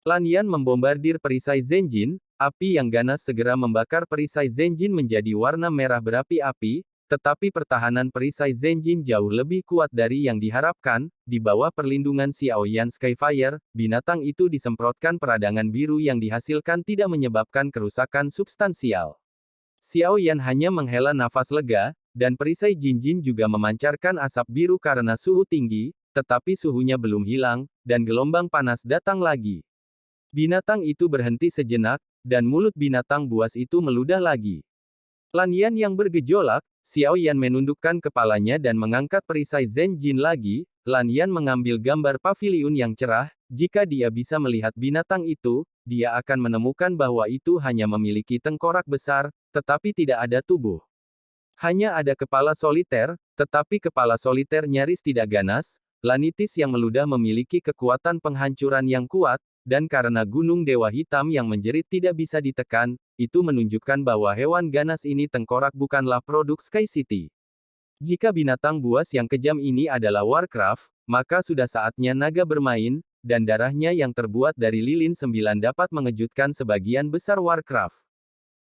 Lan Yan membombardir perisai Zenjin, api yang ganas segera membakar perisai Zenjin menjadi warna merah berapi-api, tetapi pertahanan perisai Zenjin jauh lebih kuat dari yang diharapkan. Di bawah perlindungan Xiao Yan Skyfire, binatang itu disemprotkan peradangan biru yang dihasilkan tidak menyebabkan kerusakan substansial. Xiao Yan hanya menghela nafas lega, dan perisai Jinjin juga memancarkan asap biru karena suhu tinggi, tetapi suhunya belum hilang, dan gelombang panas datang lagi. Binatang itu berhenti sejenak, dan mulut binatang buas itu meludah lagi. Lan Yan yang bergejolak, Xiao Yan menundukkan kepalanya dan mengangkat perisai Zenjin lagi. Lan Yan mengambil gambar paviliun yang cerah. Jika dia bisa melihat binatang itu, dia akan menemukan bahwa itu hanya memiliki tengkorak besar, tetapi tidak ada tubuh. Hanya ada kepala soliter, tetapi kepala soliter nyaris tidak ganas. Lanitis yang meludah memiliki kekuatan penghancuran yang kuat, dan karena gunung dewa hitam yang menjerit tidak bisa ditekan, itu menunjukkan bahwa hewan ganas ini tengkorak bukanlah produk Sky City. Jika binatang buas yang kejam ini adalah Warcraft, maka sudah saatnya naga bermain, dan darahnya yang terbuat dari lilin 9 dapat mengejutkan sebagian besar Warcraft.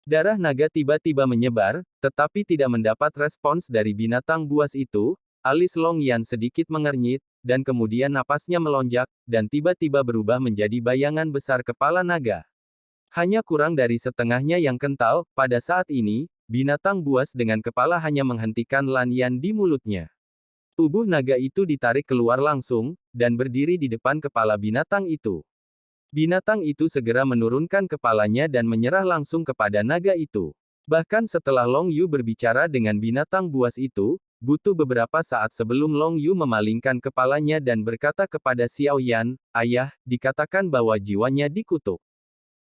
Darah naga tiba-tiba menyebar, tetapi tidak mendapat respons dari binatang buas itu. Alis Long Yan sedikit mengernyit, dan kemudian napasnya melonjak, dan tiba-tiba berubah menjadi bayangan besar kepala naga. Hanya kurang dari setengahnya yang kental. Pada saat ini, binatang buas dengan kepala hanya menghentikan Lan Yan di mulutnya. Tubuh naga itu ditarik keluar langsung, dan berdiri di depan kepala binatang itu. Binatang itu segera menurunkan kepalanya dan menyerah langsung kepada naga itu. Bahkan setelah Long Yu berbicara dengan binatang buas itu, butuh beberapa saat sebelum Long Yu memalingkan kepalanya dan berkata kepada Xiao Yan, "Ayah, dikatakan bahwa jiwanya dikutuk.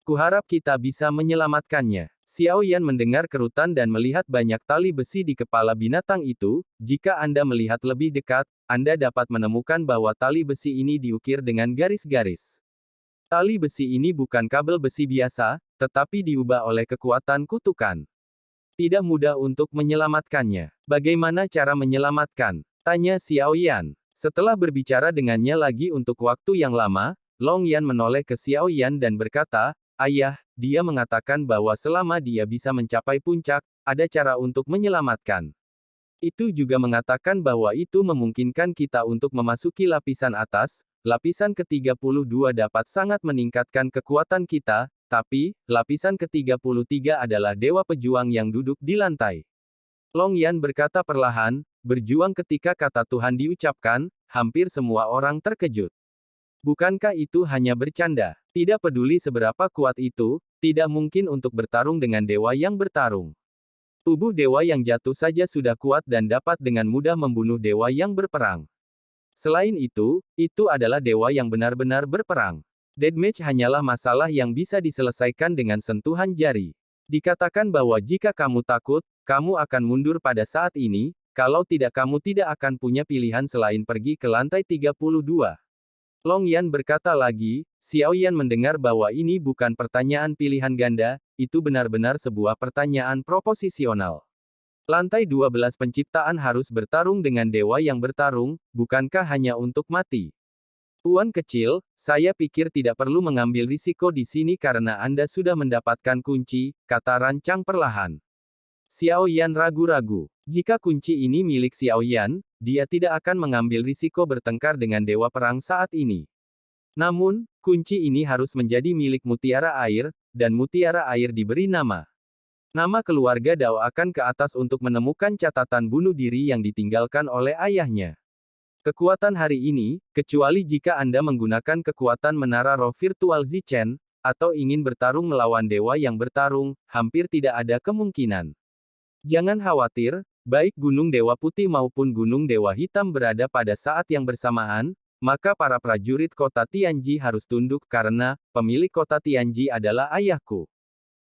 Kuharap kita bisa menyelamatkannya." Xiao Yan mendengar kerutan dan melihat banyak tali besi di kepala binatang itu. Jika Anda melihat lebih dekat, Anda dapat menemukan bahwa tali besi ini diukir dengan garis-garis. Tali besi ini bukan kabel besi biasa, tetapi diubah oleh kekuatan kutukan. Tidak mudah untuk menyelamatkannya. Bagaimana cara menyelamatkan? Tanya Xiao Yan. Setelah berbicara dengannya lagi untuk waktu yang lama, Long Yan menoleh ke Xiao Yan dan berkata, "Ayah, dia mengatakan bahwa selama dia bisa mencapai puncak, ada cara untuk menyelamatkan. Itu juga mengatakan bahwa itu memungkinkan kita untuk memasuki lapisan atas. Lapisan ke-32 dapat sangat meningkatkan kekuatan kita, tapi, lapisan ke-33 adalah dewa pejuang yang duduk di lantai." Long Yan berkata perlahan, berjuang ketika kata Tuhan diucapkan, hampir semua orang terkejut. Bukankah itu hanya bercanda? Tidak peduli seberapa kuat itu, tidak mungkin untuk bertarung dengan dewa yang bertarung. Tubuh dewa yang jatuh saja sudah kuat dan dapat dengan mudah membunuh dewa yang berperang. Selain itu adalah dewa yang benar-benar berperang. Deathmatch hanyalah masalah yang bisa diselesaikan dengan sentuhan jari. Dikatakan bahwa jika kamu takut, kamu akan mundur pada saat ini, kalau tidak kamu tidak akan punya pilihan selain pergi ke lantai 32. Long Yan berkata lagi. Xiao Yan mendengar bahwa ini bukan pertanyaan pilihan ganda, itu benar-benar sebuah pertanyaan proposisional. Lantai 12 penciptaan harus bertarung dengan dewa yang bertarung, bukankah hanya untuk mati? Tuan kecil, saya pikir tidak perlu mengambil risiko di sini karena Anda sudah mendapatkan kunci, kata Rancang perlahan. Xiao Yan ragu-ragu. Jika kunci ini milik Xiao Yan, dia tidak akan mengambil risiko bertengkar dengan dewa perang saat ini. Namun, kunci ini harus menjadi milik Mutiara Air, dan Mutiara Air diberi nama. Nama keluarga Dao akan ke atas untuk menemukan catatan bunuh diri yang ditinggalkan oleh ayahnya. Kekuatan hari ini, kecuali jika Anda menggunakan kekuatan menara roh virtual Zichen, atau ingin bertarung melawan dewa yang bertarung, hampir tidak ada kemungkinan. Jangan khawatir, baik Gunung Dewa Putih maupun Gunung Dewa Hitam berada pada saat yang bersamaan, maka para prajurit kota Tianji harus tunduk karena, pemilik kota Tianji adalah ayahku.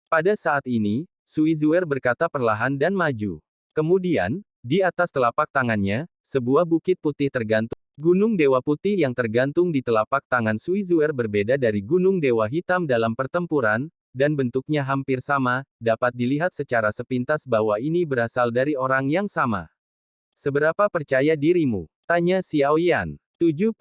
Pada saat ini, Sui Zuer berkata perlahan dan maju. Kemudian, di atas telapak tangannya, sebuah bukit putih tergantung. Gunung Dewa Putih yang tergantung di telapak tangan Suizuer berbeda dari Gunung Dewa Hitam dalam pertempuran, dan bentuknya hampir sama, dapat dilihat secara sepintas bahwa ini berasal dari orang yang sama. Seberapa percaya dirimu? Tanya Xiao Yan. 70%.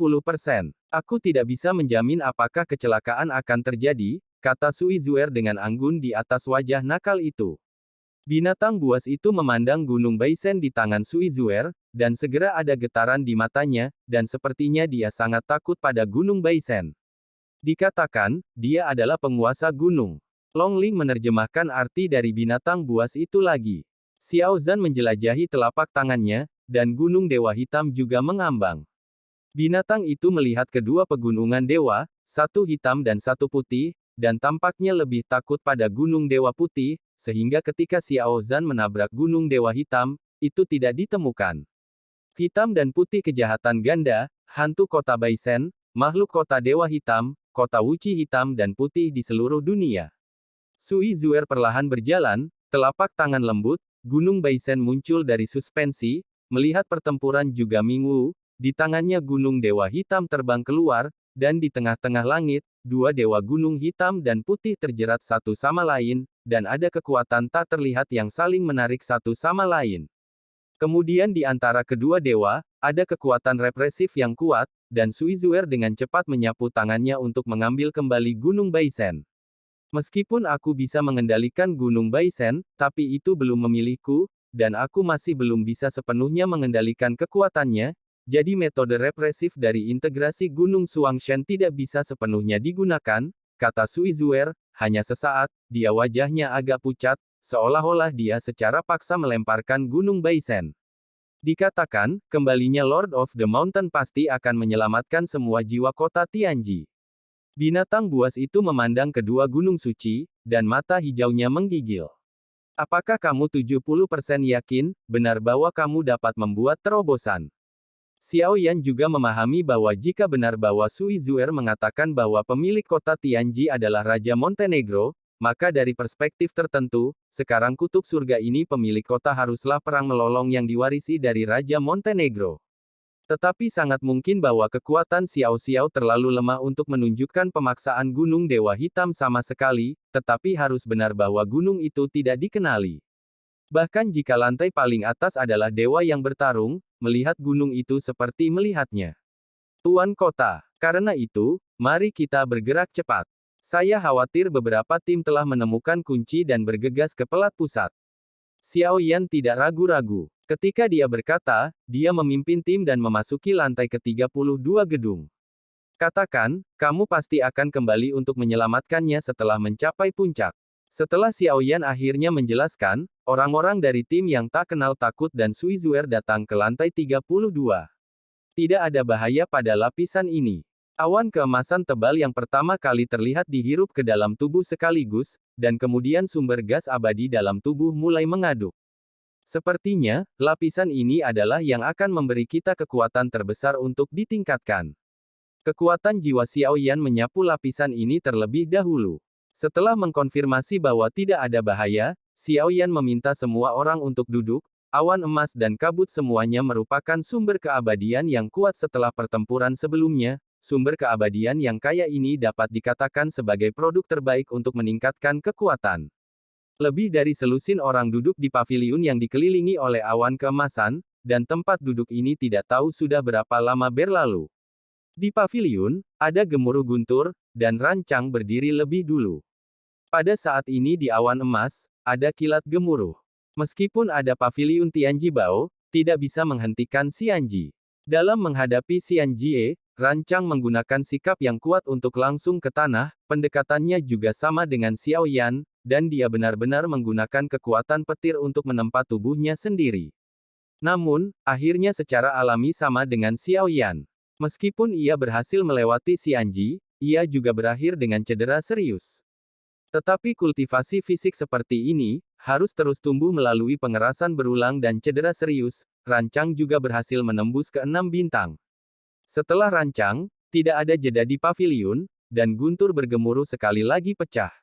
Aku tidak bisa menjamin apakah kecelakaan akan terjadi, kata Suizuer dengan anggun di atas wajah nakal itu. Binatang buas itu memandang Gunung Baisen di tangan Suizuer, dan segera ada getaran di matanya, dan sepertinya dia sangat takut pada Gunung Baisen. Dikatakan, dia adalah penguasa gunung. Longling menerjemahkan arti dari binatang buas itu lagi. Xiao Zhan menjelajahi telapak tangannya, dan Gunung Dewa Hitam juga mengambang. Binatang itu melihat kedua pegunungan dewa, satu hitam dan satu putih, dan tampaknya lebih takut pada Gunung Dewa Putih, sehingga ketika Xiao Zhan menabrak Gunung Dewa Hitam, itu tidak ditemukan. Hitam dan putih kejahatan ganda, hantu kota Baisen, makhluk kota Dewa Hitam, kota Wuci hitam dan putih di seluruh dunia. Suizuer perlahan berjalan, telapak tangan lembut, Gunung Baisen muncul dari suspensi, melihat pertempuran juga Mingwu, di tangannya Gunung Dewa Hitam terbang keluar, dan di tengah-tengah langit, dua dewa gunung hitam dan putih terjerat satu sama lain, dan ada kekuatan tak terlihat yang saling menarik satu sama lain. Kemudian di antara kedua dewa, ada kekuatan represif yang kuat, dan Suizuer dengan cepat menyapu tangannya untuk mengambil kembali Gunung Baisen. Meskipun aku bisa mengendalikan Gunung Baisen, tapi itu belum memilihku, dan aku masih belum bisa sepenuhnya mengendalikan kekuatannya, jadi metode represif dari integrasi Gunung Suangshan tidak bisa sepenuhnya digunakan, kata Suizuer, hanya sesaat, dia wajahnya agak pucat, seolah-olah dia secara paksa melemparkan Gunung Baisen. Dikatakan, kembalinya Lord of the Mountain pasti akan menyelamatkan semua jiwa kota Tianji. Binatang buas itu memandang kedua gunung suci, dan mata hijaunya menggigil. Apakah kamu 70% yakin, benar bahwa kamu dapat membuat terobosan? Xiao Yan juga memahami bahwa jika benar bahwa Suizuer mengatakan bahwa pemilik kota Tianji adalah Raja Montenegro, maka dari perspektif tertentu, sekarang kutub surga ini pemilik kota haruslah perang melolong yang diwarisi dari Raja Montenegro. Tetapi sangat mungkin bahwa kekuatan Xiao Xiao terlalu lemah untuk menunjukkan pemaksaan Gunung Dewa Hitam sama sekali, tetapi harus benar bahwa gunung itu tidak dikenali. Bahkan jika lantai paling atas adalah dewa yang bertarung, melihat gunung itu seperti melihatnya. Tuan Kota, karena itu, mari kita bergerak cepat. Saya khawatir beberapa tim telah menemukan kunci dan bergegas ke pelat pusat. Xiao Yan tidak ragu-ragu. Ketika dia berkata, dia memimpin tim dan memasuki lantai ke-32 gedung. Katakan, kamu pasti akan kembali untuk menyelamatkannya setelah mencapai puncak. Setelah Xiao Yan akhirnya menjelaskan, orang-orang dari tim yang tak kenal takut dan Suizuer datang ke lantai 32. Tidak ada bahaya pada lapisan ini. Awan keemasan tebal yang pertama kali terlihat dihirup ke dalam tubuh sekaligus, dan kemudian sumber gas abadi dalam tubuh mulai mengaduk. Sepertinya, lapisan ini adalah yang akan memberi kita kekuatan terbesar untuk ditingkatkan. Kekuatan jiwa Xiao Yan menyapu lapisan ini terlebih dahulu. Setelah mengkonfirmasi bahwa tidak ada bahaya, Xiao Yan meminta semua orang untuk duduk. Awan emas dan kabut semuanya merupakan sumber keabadian yang kuat setelah pertempuran sebelumnya. Sumber keabadian yang kaya ini dapat dikatakan sebagai produk terbaik untuk meningkatkan kekuatan. Lebih dari selusin orang duduk di paviliun yang dikelilingi oleh awan keemasan, dan tempat duduk ini tidak tahu sudah berapa lama berlalu. Di paviliun, ada gemuruh guntur, dan rancang berdiri lebih dulu. Pada saat ini di awan emas, ada kilat gemuruh. Meskipun ada paviliun Tianji Bao, tidak bisa menghentikan Xianji. Dalam menghadapi Xianjie, rancang menggunakan sikap yang kuat untuk langsung ke tanah, pendekatannya juga sama dengan Xiao Yan, dan dia benar-benar menggunakan kekuatan petir untuk menempa tubuhnya sendiri. Namun, akhirnya secara alami sama dengan Xiao Yan. Meskipun ia berhasil melewati Xianji, ia juga berakhir dengan cedera serius. Tetapi kultivasi fisik seperti ini, harus terus tumbuh melalui pengerasan berulang dan cedera serius. Rancang juga berhasil menembus ke-6 bintang. Setelah rancang, tidak ada jeda di paviliun, dan guntur bergemuruh sekali lagi pecah.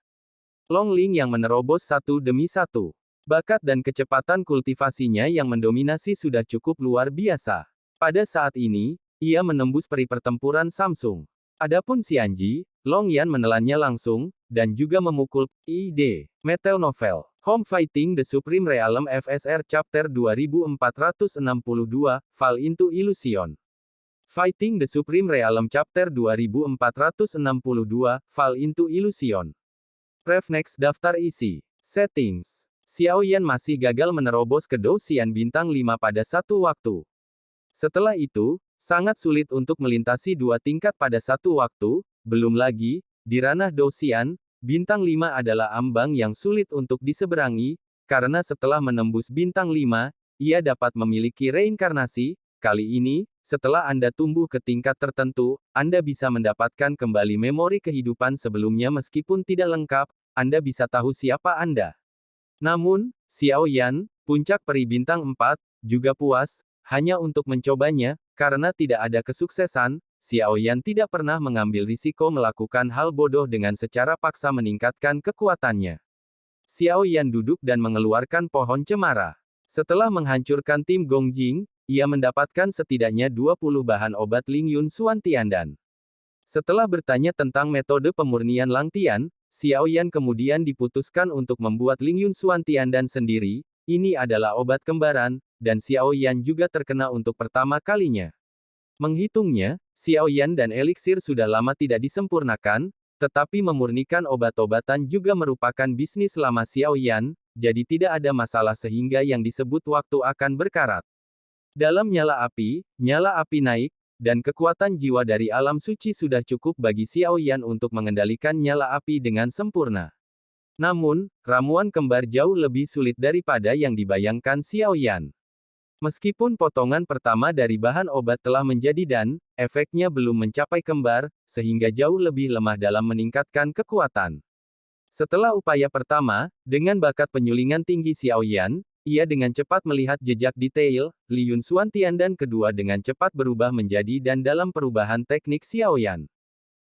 Longling yang menerobos satu demi satu. Bakat dan kecepatan kultivasinya yang mendominasi sudah cukup luar biasa. Pada saat ini, ia menembus peri pertempuran Samsung. Adapun Xianji, Long Yan menelannya langsung, dan juga memukul. ID. Metal Novel. Home Fighting The Supreme Realm FSR Chapter 2462, Fall into Illusion. Fighting the Supreme Realm Chapter 2462, Fall into Illusion. Refnex daftar isi. Settings. Xiao Yan masih gagal menerobos ke Dou Xian bintang 5 pada satu waktu. Setelah itu, sangat sulit untuk melintasi dua tingkat pada satu waktu, belum lagi, di ranah Dou Xian, bintang 5 adalah ambang yang sulit untuk diseberangi, karena setelah menembus bintang 5, ia dapat memiliki reinkarnasi. Kali ini, setelah Anda tumbuh ke tingkat tertentu, Anda bisa mendapatkan kembali memori kehidupan sebelumnya meskipun tidak lengkap, Anda bisa tahu siapa Anda. Namun, Xiao Yan, puncak peri bintang 4, juga puas, hanya untuk mencobanya, karena tidak ada kesuksesan, Xiao Yan tidak pernah mengambil risiko melakukan hal bodoh dengan secara paksa meningkatkan kekuatannya. Xiao Yan duduk dan mengeluarkan pohon cemara. Setelah menghancurkan tim Gongjing, ia mendapatkan setidaknya 20 bahan obat Lingyun Xuan Tiandan. Setelah bertanya tentang metode pemurnian Lang Tian, Xiao Yan kemudian diputuskan untuk membuat Lingyun Xuan Tiandan sendiri. Ini adalah obat kembaran, dan Xiao Yan juga terkena untuk pertama kalinya. Menghitungnya, Xiao Yan dan eliksir sudah lama tidak disempurnakan, tetapi memurnikan obat-obatan juga merupakan bisnis lama Xiao Yan, jadi tidak ada masalah sehingga yang disebut waktu akan berkarat. Dalam nyala api naik, dan kekuatan jiwa dari alam suci sudah cukup bagi Xiao Yan untuk mengendalikan nyala api dengan sempurna. Namun, ramuan kembar jauh lebih sulit daripada yang dibayangkan Xiao Yan. Meskipun potongan pertama dari bahan obat telah menjadi dan, efeknya belum mencapai kembar, sehingga jauh lebih lemah dalam meningkatkan kekuatan. Setelah upaya pertama, dengan bakat penyulingan tinggi Xiao Yan, ia dengan cepat melihat jejak detail, Liyun Xuan Tiandan kedua dengan cepat berubah menjadi dan dalam perubahan teknik Xiao Yan.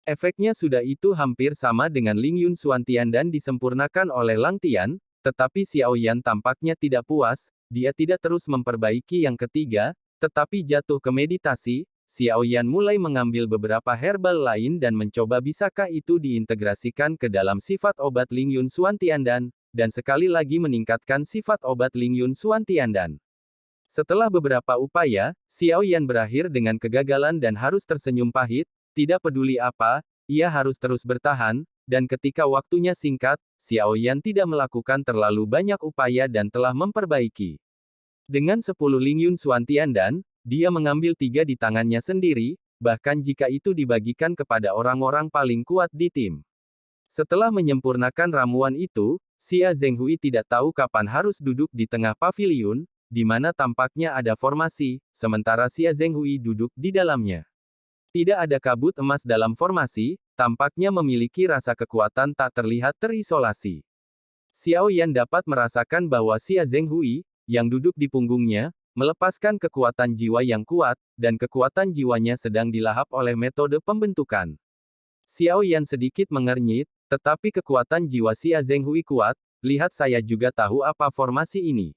Efeknya sudah itu hampir sama dengan Lingyun Xuan Tiandan disempurnakan oleh Lang Tian, tetapi Xiao Yan tampaknya tidak puas, dia tidak terus memperbaiki yang ketiga, tetapi jatuh ke meditasi. Xiao Yan mulai mengambil beberapa herbal lain dan mencoba bisakah itu diintegrasikan ke dalam sifat obat Lingyun Xuan Tiandan, dan sekali lagi meningkatkan sifat obat Lingyun Xuan Tiandan. Setelah beberapa upaya, Xiao Yan berakhir dengan kegagalan dan harus tersenyum pahit, tidak peduli apa, ia harus terus bertahan, dan ketika waktunya singkat, Xiao Yan tidak melakukan terlalu banyak upaya dan telah memperbaiki. Dengan 10 Lingyun Xuan Tiandan, dia mengambil 3 di tangannya sendiri, bahkan jika itu dibagikan kepada orang-orang paling kuat di tim. Setelah menyempurnakan ramuan itu, Xia Zhenghui tidak tahu kapan harus duduk di tengah paviliun, di mana tampaknya ada formasi, sementara Xia Zhenghui duduk di dalamnya. Tidak ada kabut emas dalam formasi, tampaknya memiliki rasa kekuatan tak terlihat terisolasi. Xiao Yan dapat merasakan bahwa Xia Zhenghui, yang duduk di punggungnya, melepaskan kekuatan jiwa yang kuat, dan kekuatan jiwanya sedang dilahap oleh metode pembentukan. Xiao Yan sedikit mengernyit, tetapi kekuatan jiwa Xia Zhenghui kuat, lihat saya juga tahu apa formasi ini.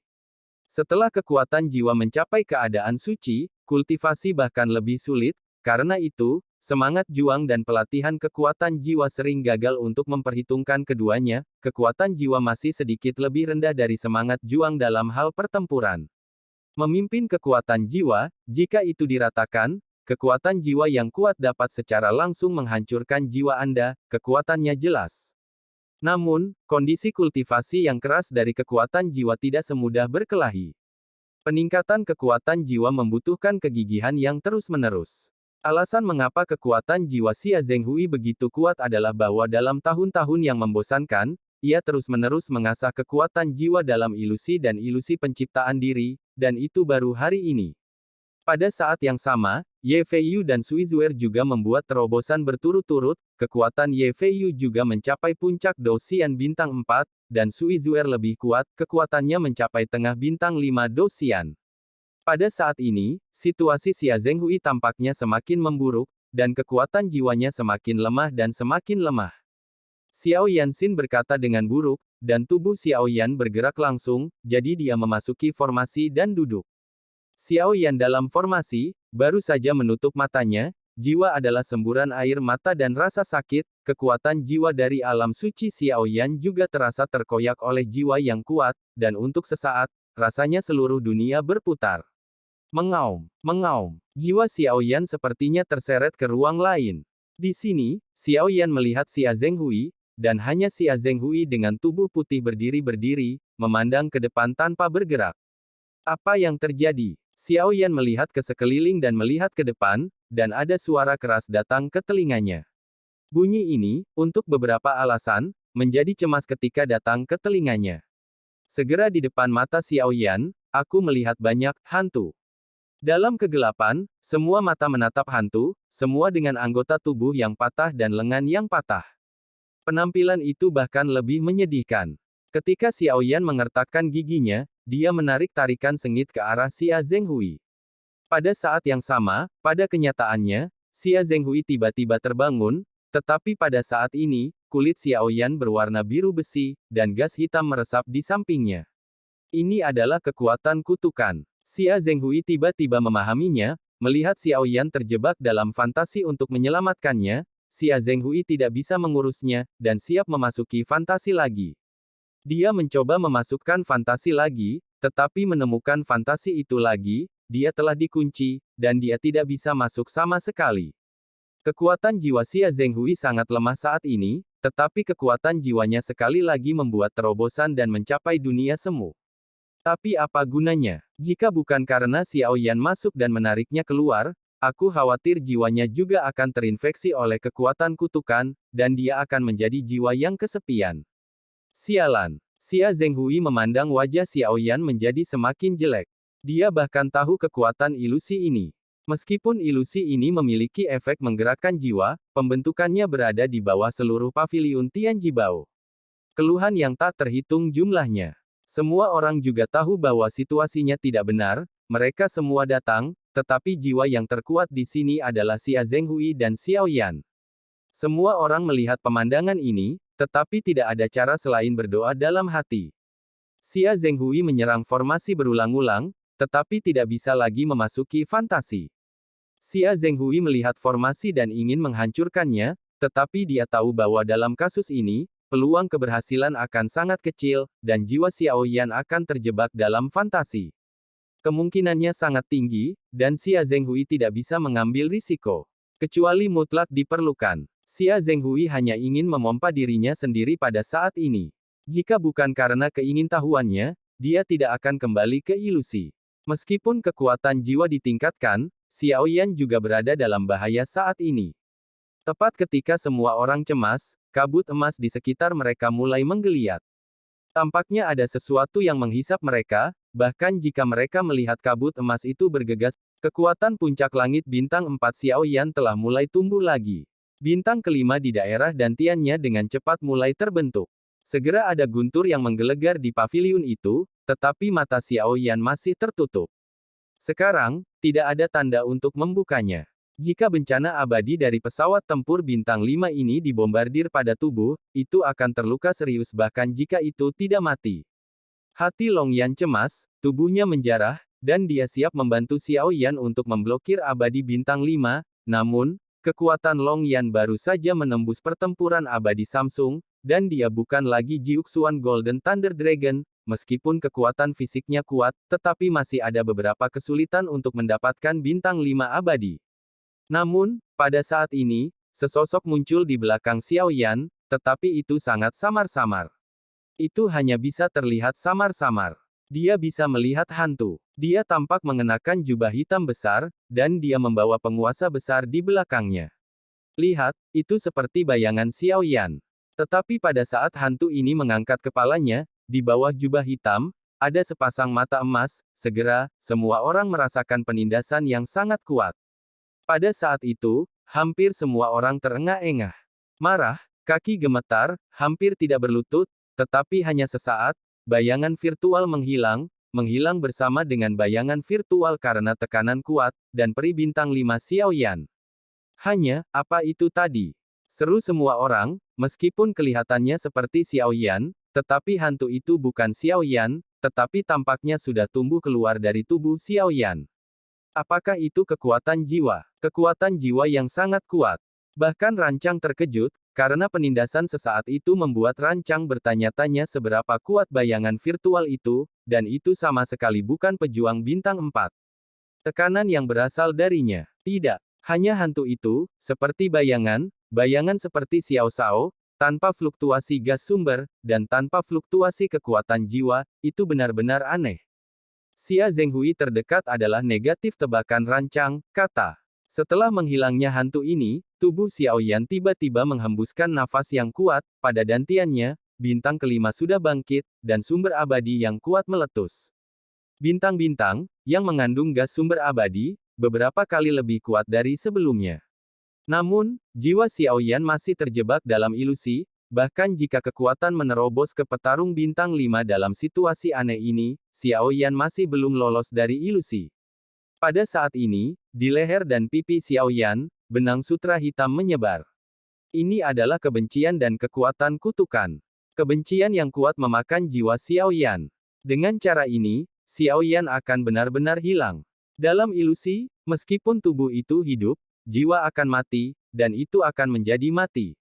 Setelah kekuatan jiwa mencapai keadaan suci, kultivasi bahkan lebih sulit, karena itu, semangat juang dan pelatihan kekuatan jiwa sering gagal untuk memperhitungkan keduanya, kekuatan jiwa masih sedikit lebih rendah dari semangat juang dalam hal pertempuran. Memimpin kekuatan jiwa, jika itu diratakan, kekuatan jiwa yang kuat dapat secara langsung menghancurkan jiwa Anda, kekuatannya jelas. Namun, kondisi kultivasi yang keras dari kekuatan jiwa tidak semudah berkelahi. Peningkatan kekuatan jiwa membutuhkan kegigihan yang terus-menerus. Alasan mengapa kekuatan jiwa Xia Zhenghui begitu kuat adalah bahwa dalam tahun-tahun yang membosankan, ia terus-menerus mengasah kekuatan jiwa dalam ilusi dan ilusi penciptaan diri, dan itu baru hari ini. Pada saat yang sama, Ye Feiyu dan Sui Zuer juga membuat terobosan berturut-turut, kekuatan Ye Feiyu juga mencapai puncak Dou Xian bintang 4, dan Sui Zuer lebih kuat, kekuatannya mencapai tengah bintang 5 Dou Xian. Pada saat ini, situasi Xia Zhenghui tampaknya semakin memburuk, dan kekuatan jiwanya semakin lemah dan semakin lemah. Xiao Yanxin berkata dengan buruk, dan tubuh Xiao Yan bergerak langsung, jadi dia memasuki formasi dan duduk. Xiao Yan dalam formasi, baru saja menutup matanya, jiwa adalah semburan air mata dan rasa sakit, kekuatan jiwa dari alam suci Xiao Yan juga terasa terkoyak oleh jiwa yang kuat, dan untuk sesaat, rasanya seluruh dunia berputar. Mengaum, mengaum, jiwa Xiao Yan sepertinya terseret ke ruang lain. Di sini, Xiao Yan melihat Xia Zhenghui, dan hanya Xia Zhenghui dengan tubuh putih berdiri-berdiri, memandang ke depan tanpa bergerak. Apa yang terjadi? Xiao Yan melihat ke sekeliling dan melihat ke depan, dan ada suara keras datang ke telinganya. Bunyi ini, untuk beberapa alasan, menjadi cemas ketika datang ke telinganya. Segera di depan mata Xiao Yan, aku melihat banyak hantu. Dalam kegelapan, semua mata menatap hantu, semua dengan anggota tubuh yang patah dan lengan yang patah. Penampilan itu bahkan lebih menyedihkan. Ketika Xiao Yan mengertakkan giginya, dia menarik tarikan sengit ke arah Xia Zhenghui. Pada saat yang sama, pada kenyataannya, Xia Zhenghui tiba-tiba terbangun, tetapi pada saat ini, kulit Xiao Yan berwarna biru besi, dan gas hitam meresap di sampingnya. Ini adalah kekuatan kutukan. Xia Zhenghui tiba-tiba memahaminya, melihat Xiao Yan terjebak dalam fantasi untuk menyelamatkannya, Xia Zhenghui tidak bisa mengurusnya, dan siap memasuki fantasi lagi. Dia mencoba memasukkan fantasi lagi, tetapi menemukan fantasi itu lagi, dia telah dikunci, dan dia tidak bisa masuk sama sekali. Kekuatan jiwa Xia Zhenghui sangat lemah saat ini, tetapi kekuatan jiwanya sekali lagi membuat terobosan dan mencapai dunia semu. Tapi apa gunanya? Jika bukan karena Xiao Yan masuk dan menariknya keluar, aku khawatir jiwanya juga akan terinfeksi oleh kekuatan kutukan, dan dia akan menjadi jiwa yang kesepian. Sialan. Xia Zhenghui memandang wajah Xiao Yan menjadi semakin jelek. Dia bahkan tahu kekuatan ilusi ini. Meskipun ilusi ini memiliki efek menggerakkan jiwa, pembentukannya berada di bawah seluruh paviliun Tianjibao. Keluhan yang tak terhitung jumlahnya. Semua orang juga tahu bahwa situasinya tidak benar, mereka semua datang, tetapi jiwa yang terkuat di sini adalah Xia Zhenghui dan Xiao Yan. Semua orang melihat pemandangan ini, tetapi tidak ada cara selain berdoa dalam hati. Xia Zhenghui menyerang formasi berulang-ulang, tetapi tidak bisa lagi memasuki fantasi. Xia Zhenghui melihat formasi dan ingin menghancurkannya, tetapi dia tahu bahwa dalam kasus ini, peluang keberhasilan akan sangat kecil, dan jiwa Xiao Yan akan terjebak dalam fantasi. Kemungkinannya sangat tinggi, dan Xia Zhenghui tidak bisa mengambil risiko. Kecuali mutlak diperlukan. Xia Zhenghui hanya ingin memompa dirinya sendiri pada saat ini. Jika bukan karena keingintahuannya, dia tidak akan kembali ke ilusi. Meskipun kekuatan jiwa ditingkatkan, Xiao Yan juga berada dalam bahaya saat ini. Tepat ketika semua orang cemas, kabut emas di sekitar mereka mulai menggeliat. Tampaknya ada sesuatu yang menghisap mereka, bahkan jika mereka melihat kabut emas itu bergegas, kekuatan puncak langit bintang 4 Xiao Yan telah mulai tumbuh lagi. Bintang kelima di daerah dantiannya dengan cepat mulai terbentuk. Segera ada guntur yang menggelegar di paviliun itu, tetapi mata Xiao Yan masih tertutup. Sekarang, tidak ada tanda untuk membukanya. Jika bencana abadi dari pesawat tempur bintang 5 ini dibombardir pada tubuh, itu akan terluka serius bahkan jika itu tidak mati. Hati Long Yan cemas, tubuhnya menjarah, dan dia siap membantu Xiao Yan untuk memblokir abadi bintang 5, namun, kekuatan Long Yan baru saja menembus pertempuran abadi Samsung, dan dia bukan lagi Jiuxuan Golden Thunder Dragon, meskipun kekuatan fisiknya kuat, tetapi masih ada beberapa kesulitan untuk mendapatkan bintang 5 abadi. Namun, pada saat ini, sesosok muncul di belakang Xiao Yan, tetapi itu sangat samar-samar. Itu hanya bisa terlihat samar-samar. Dia bisa melihat hantu. Dia tampak mengenakan jubah hitam besar, dan dia membawa penguasa besar di belakangnya. Lihat, itu seperti bayangan Xiao Yan. Tetapi pada saat hantu ini mengangkat kepalanya, di bawah jubah hitam, ada sepasang mata emas, segera, semua orang merasakan penindasan yang sangat kuat. Pada saat itu, hampir semua orang terengah-engah. Marah, kaki gemetar, hampir tidak berlutut, tetapi hanya sesaat, bayangan virtual menghilang bersama dengan bayangan virtual karena tekanan kuat, dan peri bintang 5 Xiao Yan. Hanya, apa itu tadi? Seru semua orang, meskipun kelihatannya seperti Xiao Yan, tetapi hantu itu bukan Xiao Yan, tetapi tampaknya sudah tumbuh keluar dari tubuh Xiao Yan. Apakah itu kekuatan jiwa? Kekuatan jiwa yang sangat kuat. Bahkan Rancang terkejut, karena penindasan sesaat itu membuat Rancang bertanya-tanya seberapa kuat bayangan virtual itu, dan itu sama sekali bukan pejuang bintang 4. Tekanan yang berasal darinya. Tidak. Hanya hantu itu, seperti bayangan seperti Xiao Shao, tanpa fluktuasi gas sumber, dan tanpa fluktuasi kekuatan jiwa, itu benar-benar aneh. Xia Zhenghui terdekat adalah negatif tebakan Rancang, kata. Setelah menghilangnya hantu ini, tubuh Xiao Yan tiba-tiba menghembuskan nafas yang kuat, pada dantiannya, bintang kelima sudah bangkit, dan sumber abadi yang kuat meletus. Bintang-bintang, yang mengandung gas sumber abadi, beberapa kali lebih kuat dari sebelumnya. Namun, jiwa Xiao Yan masih terjebak dalam ilusi, bahkan jika kekuatan menerobos ke petarung bintang 5 dalam situasi aneh ini, Xiao Yan masih belum lolos dari ilusi. Pada saat ini, di leher dan pipi Xiao Yan, benang sutra hitam menyebar. Ini adalah kebencian dan kekuatan kutukan. Kebencian yang kuat memakan jiwa Xiao Yan. Dengan cara ini, Xiao Yan akan benar-benar hilang. Dalam ilusi, meskipun tubuh itu hidup, jiwa akan mati, dan itu akan menjadi mati.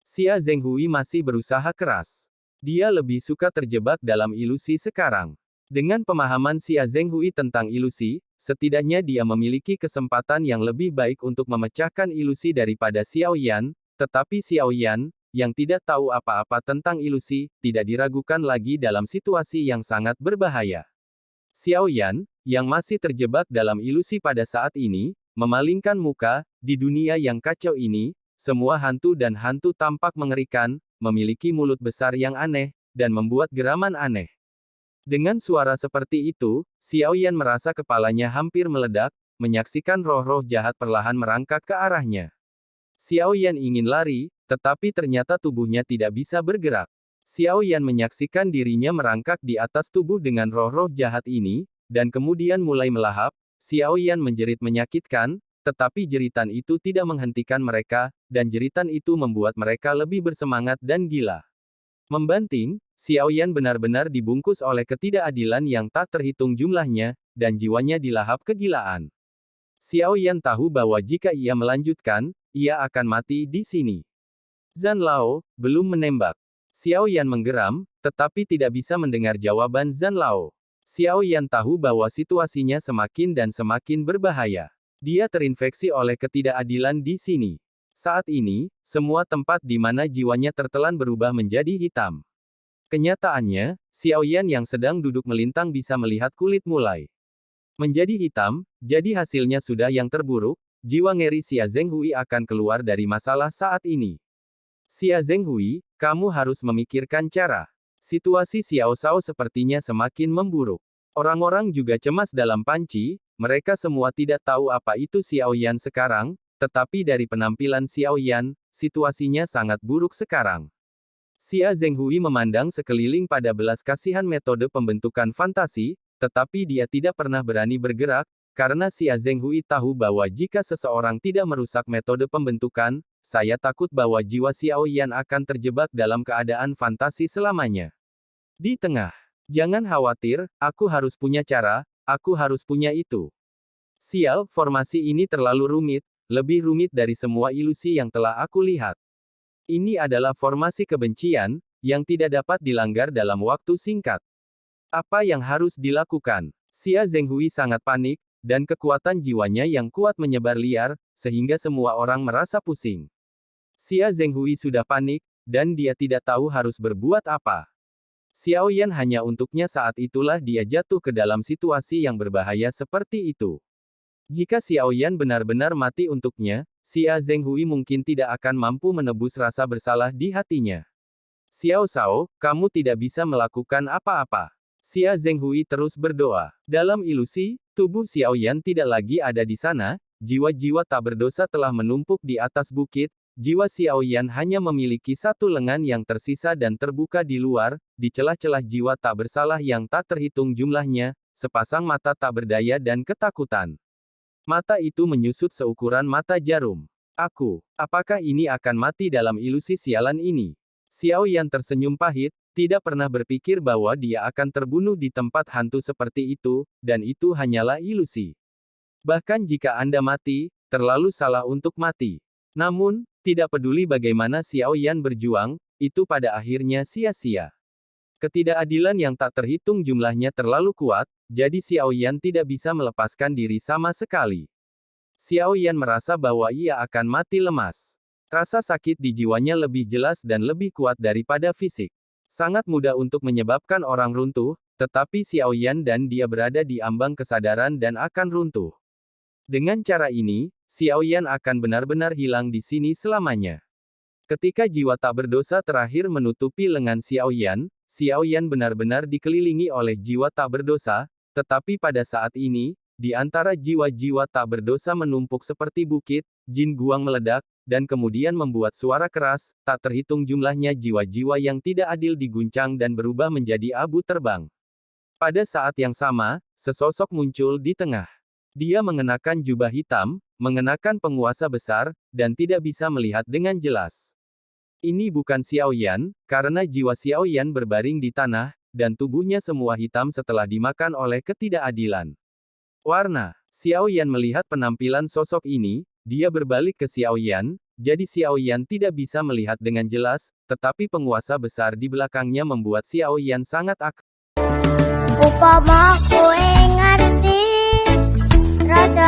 Xia Zhenghui masih berusaha keras. Dia lebih suka terjebak dalam ilusi sekarang. Dengan pemahaman Xia Zhenghui tentang ilusi, setidaknya dia memiliki kesempatan yang lebih baik untuk memecahkan ilusi daripada Xiao Yan, tetapi Xiao Yan, yang tidak tahu apa-apa tentang ilusi, tidak diragukan lagi dalam situasi yang sangat berbahaya. Xiao Yan, yang masih terjebak dalam ilusi pada saat ini, memalingkan muka, di dunia yang kacau ini, semua hantu dan hantu tampak mengerikan, memiliki mulut besar yang aneh, dan membuat geraman aneh. Dengan suara seperti itu, Xiao Yan merasa kepalanya hampir meledak, menyaksikan roh-roh jahat perlahan merangkak ke arahnya. Xiao Yan ingin lari, tetapi ternyata tubuhnya tidak bisa bergerak. Xiao Yan menyaksikan dirinya merangkak di atas tubuh dengan roh-roh jahat ini, dan kemudian mulai melahap. Xiao Yan menjerit menyakitkan, tetapi jeritan itu tidak menghentikan mereka, dan jeritan itu membuat mereka lebih bersemangat dan gila. Membanting, Xiao Yan benar-benar dibungkus oleh ketidakadilan yang tak terhitung jumlahnya, dan jiwanya dilahap kegilaan. Xiao Yan tahu bahwa jika ia melanjutkan, ia akan mati di sini. Zhan Lao belum menembak. Xiao Yan menggeram, tetapi tidak bisa mendengar jawaban Zhan Lao. Xiao Yan tahu bahwa situasinya semakin dan semakin berbahaya. Dia terinfeksi oleh ketidakadilan di sini. Saat ini, semua tempat di mana jiwanya tertelan berubah menjadi hitam. Kenyataannya, Xiao Yan yang sedang duduk melintang bisa melihat kulit mulai menjadi hitam, jadi hasilnya sudah yang terburuk, jiwa ngeri Xia Zhenghui akan keluar dari masalah saat ini. Xia Zhenghui, kamu harus memikirkan cara. Situasi Xiao Shao sepertinya semakin memburuk. Orang-orang juga cemas dalam panci, mereka semua tidak tahu apa itu Xiao Yan sekarang, tetapi dari penampilan Xiao Yan, situasinya sangat buruk sekarang. Xia Zhenghui memandang sekeliling pada belas kasihan metode pembentukan fantasi, tetapi dia tidak pernah berani bergerak, karena Xia Zhenghui tahu bahwa jika seseorang tidak merusak metode pembentukan, saya takut bahwa jiwa Xiao Yan akan terjebak dalam keadaan fantasi selamanya. Di tengah. Jangan khawatir, aku harus punya cara, aku harus punya itu. Sial, formasi ini terlalu rumit, lebih rumit dari semua ilusi yang telah aku lihat. Ini adalah formasi kebencian, yang tidak dapat dilanggar dalam waktu singkat. Apa yang harus dilakukan? Xia Zhenghui sangat panik, dan kekuatan jiwanya yang kuat menyebar liar, sehingga semua orang merasa pusing. Xia Zhenghui sudah panik, dan dia tidak tahu harus berbuat apa. Xiao Yan hanya untuknya saat itulah dia jatuh ke dalam situasi yang berbahaya seperti itu. Jika Xiao Yan benar-benar mati untuknya, Xia Zhenghui mungkin tidak akan mampu menebus rasa bersalah di hatinya. Xiao Shao, kamu tidak bisa melakukan apa-apa. Xia Zhenghui terus berdoa. Dalam ilusi, tubuh Xiao Yan tidak lagi ada di sana, jiwa-jiwa tak berdosa telah menumpuk di atas bukit. Jiwa Xiao Yan hanya memiliki satu lengan yang tersisa dan terbuka di luar, di celah-celah jiwa tak bersalah yang tak terhitung jumlahnya, sepasang mata tak berdaya dan ketakutan. Mata itu menyusut seukuran mata jarum. Apakah ini akan mati dalam ilusi sialan ini? Xiao Yan tersenyum pahit, tidak pernah berpikir bahwa dia akan terbunuh di tempat hantu seperti itu, dan itu hanyalah ilusi. Bahkan jika Anda mati, terlalu salah untuk mati. Namun, tidak peduli bagaimana Xiao Yan berjuang, itu pada akhirnya sia-sia. Ketidakadilan yang tak terhitung jumlahnya terlalu kuat, jadi Xiao Yan tidak bisa melepaskan diri sama sekali. Xiao Yan merasa bahwa ia akan mati lemas. Rasa sakit di jiwanya lebih jelas dan lebih kuat daripada fisik. Sangat mudah untuk menyebabkan orang runtuh, tetapi Xiao Yan dan dia berada di ambang kesadaran dan akan runtuh. Dengan cara ini, Xiao Yan akan benar-benar hilang di sini selamanya. Ketika jiwa tak berdosa terakhir menutupi lengan Xiao Yan benar-benar dikelilingi oleh jiwa tak berdosa, tetapi pada saat ini, di antara jiwa-jiwa tak berdosa menumpuk seperti bukit, Jin Guang meledak, dan kemudian membuat suara keras, tak terhitung jumlahnya jiwa-jiwa yang tidak adil diguncang dan berubah menjadi abu terbang. Pada saat yang sama, sesosok muncul di tengah. Dia mengenakan jubah hitam, mengenakan penguasa besar, dan tidak bisa melihat dengan jelas. Ini bukan Xiao Yan, karena jiwa Xiao Yan berbaring di tanah, dan tubuhnya semua hitam setelah dimakan oleh ketidakadilan. Warna. Xiao Yan melihat penampilan sosok ini, dia berbalik ke Xiao Yan, jadi Xiao Yan tidak bisa melihat dengan jelas, tetapi penguasa besar di belakangnya membuat Xiao Yan sangat Upama kowe ngerti rasa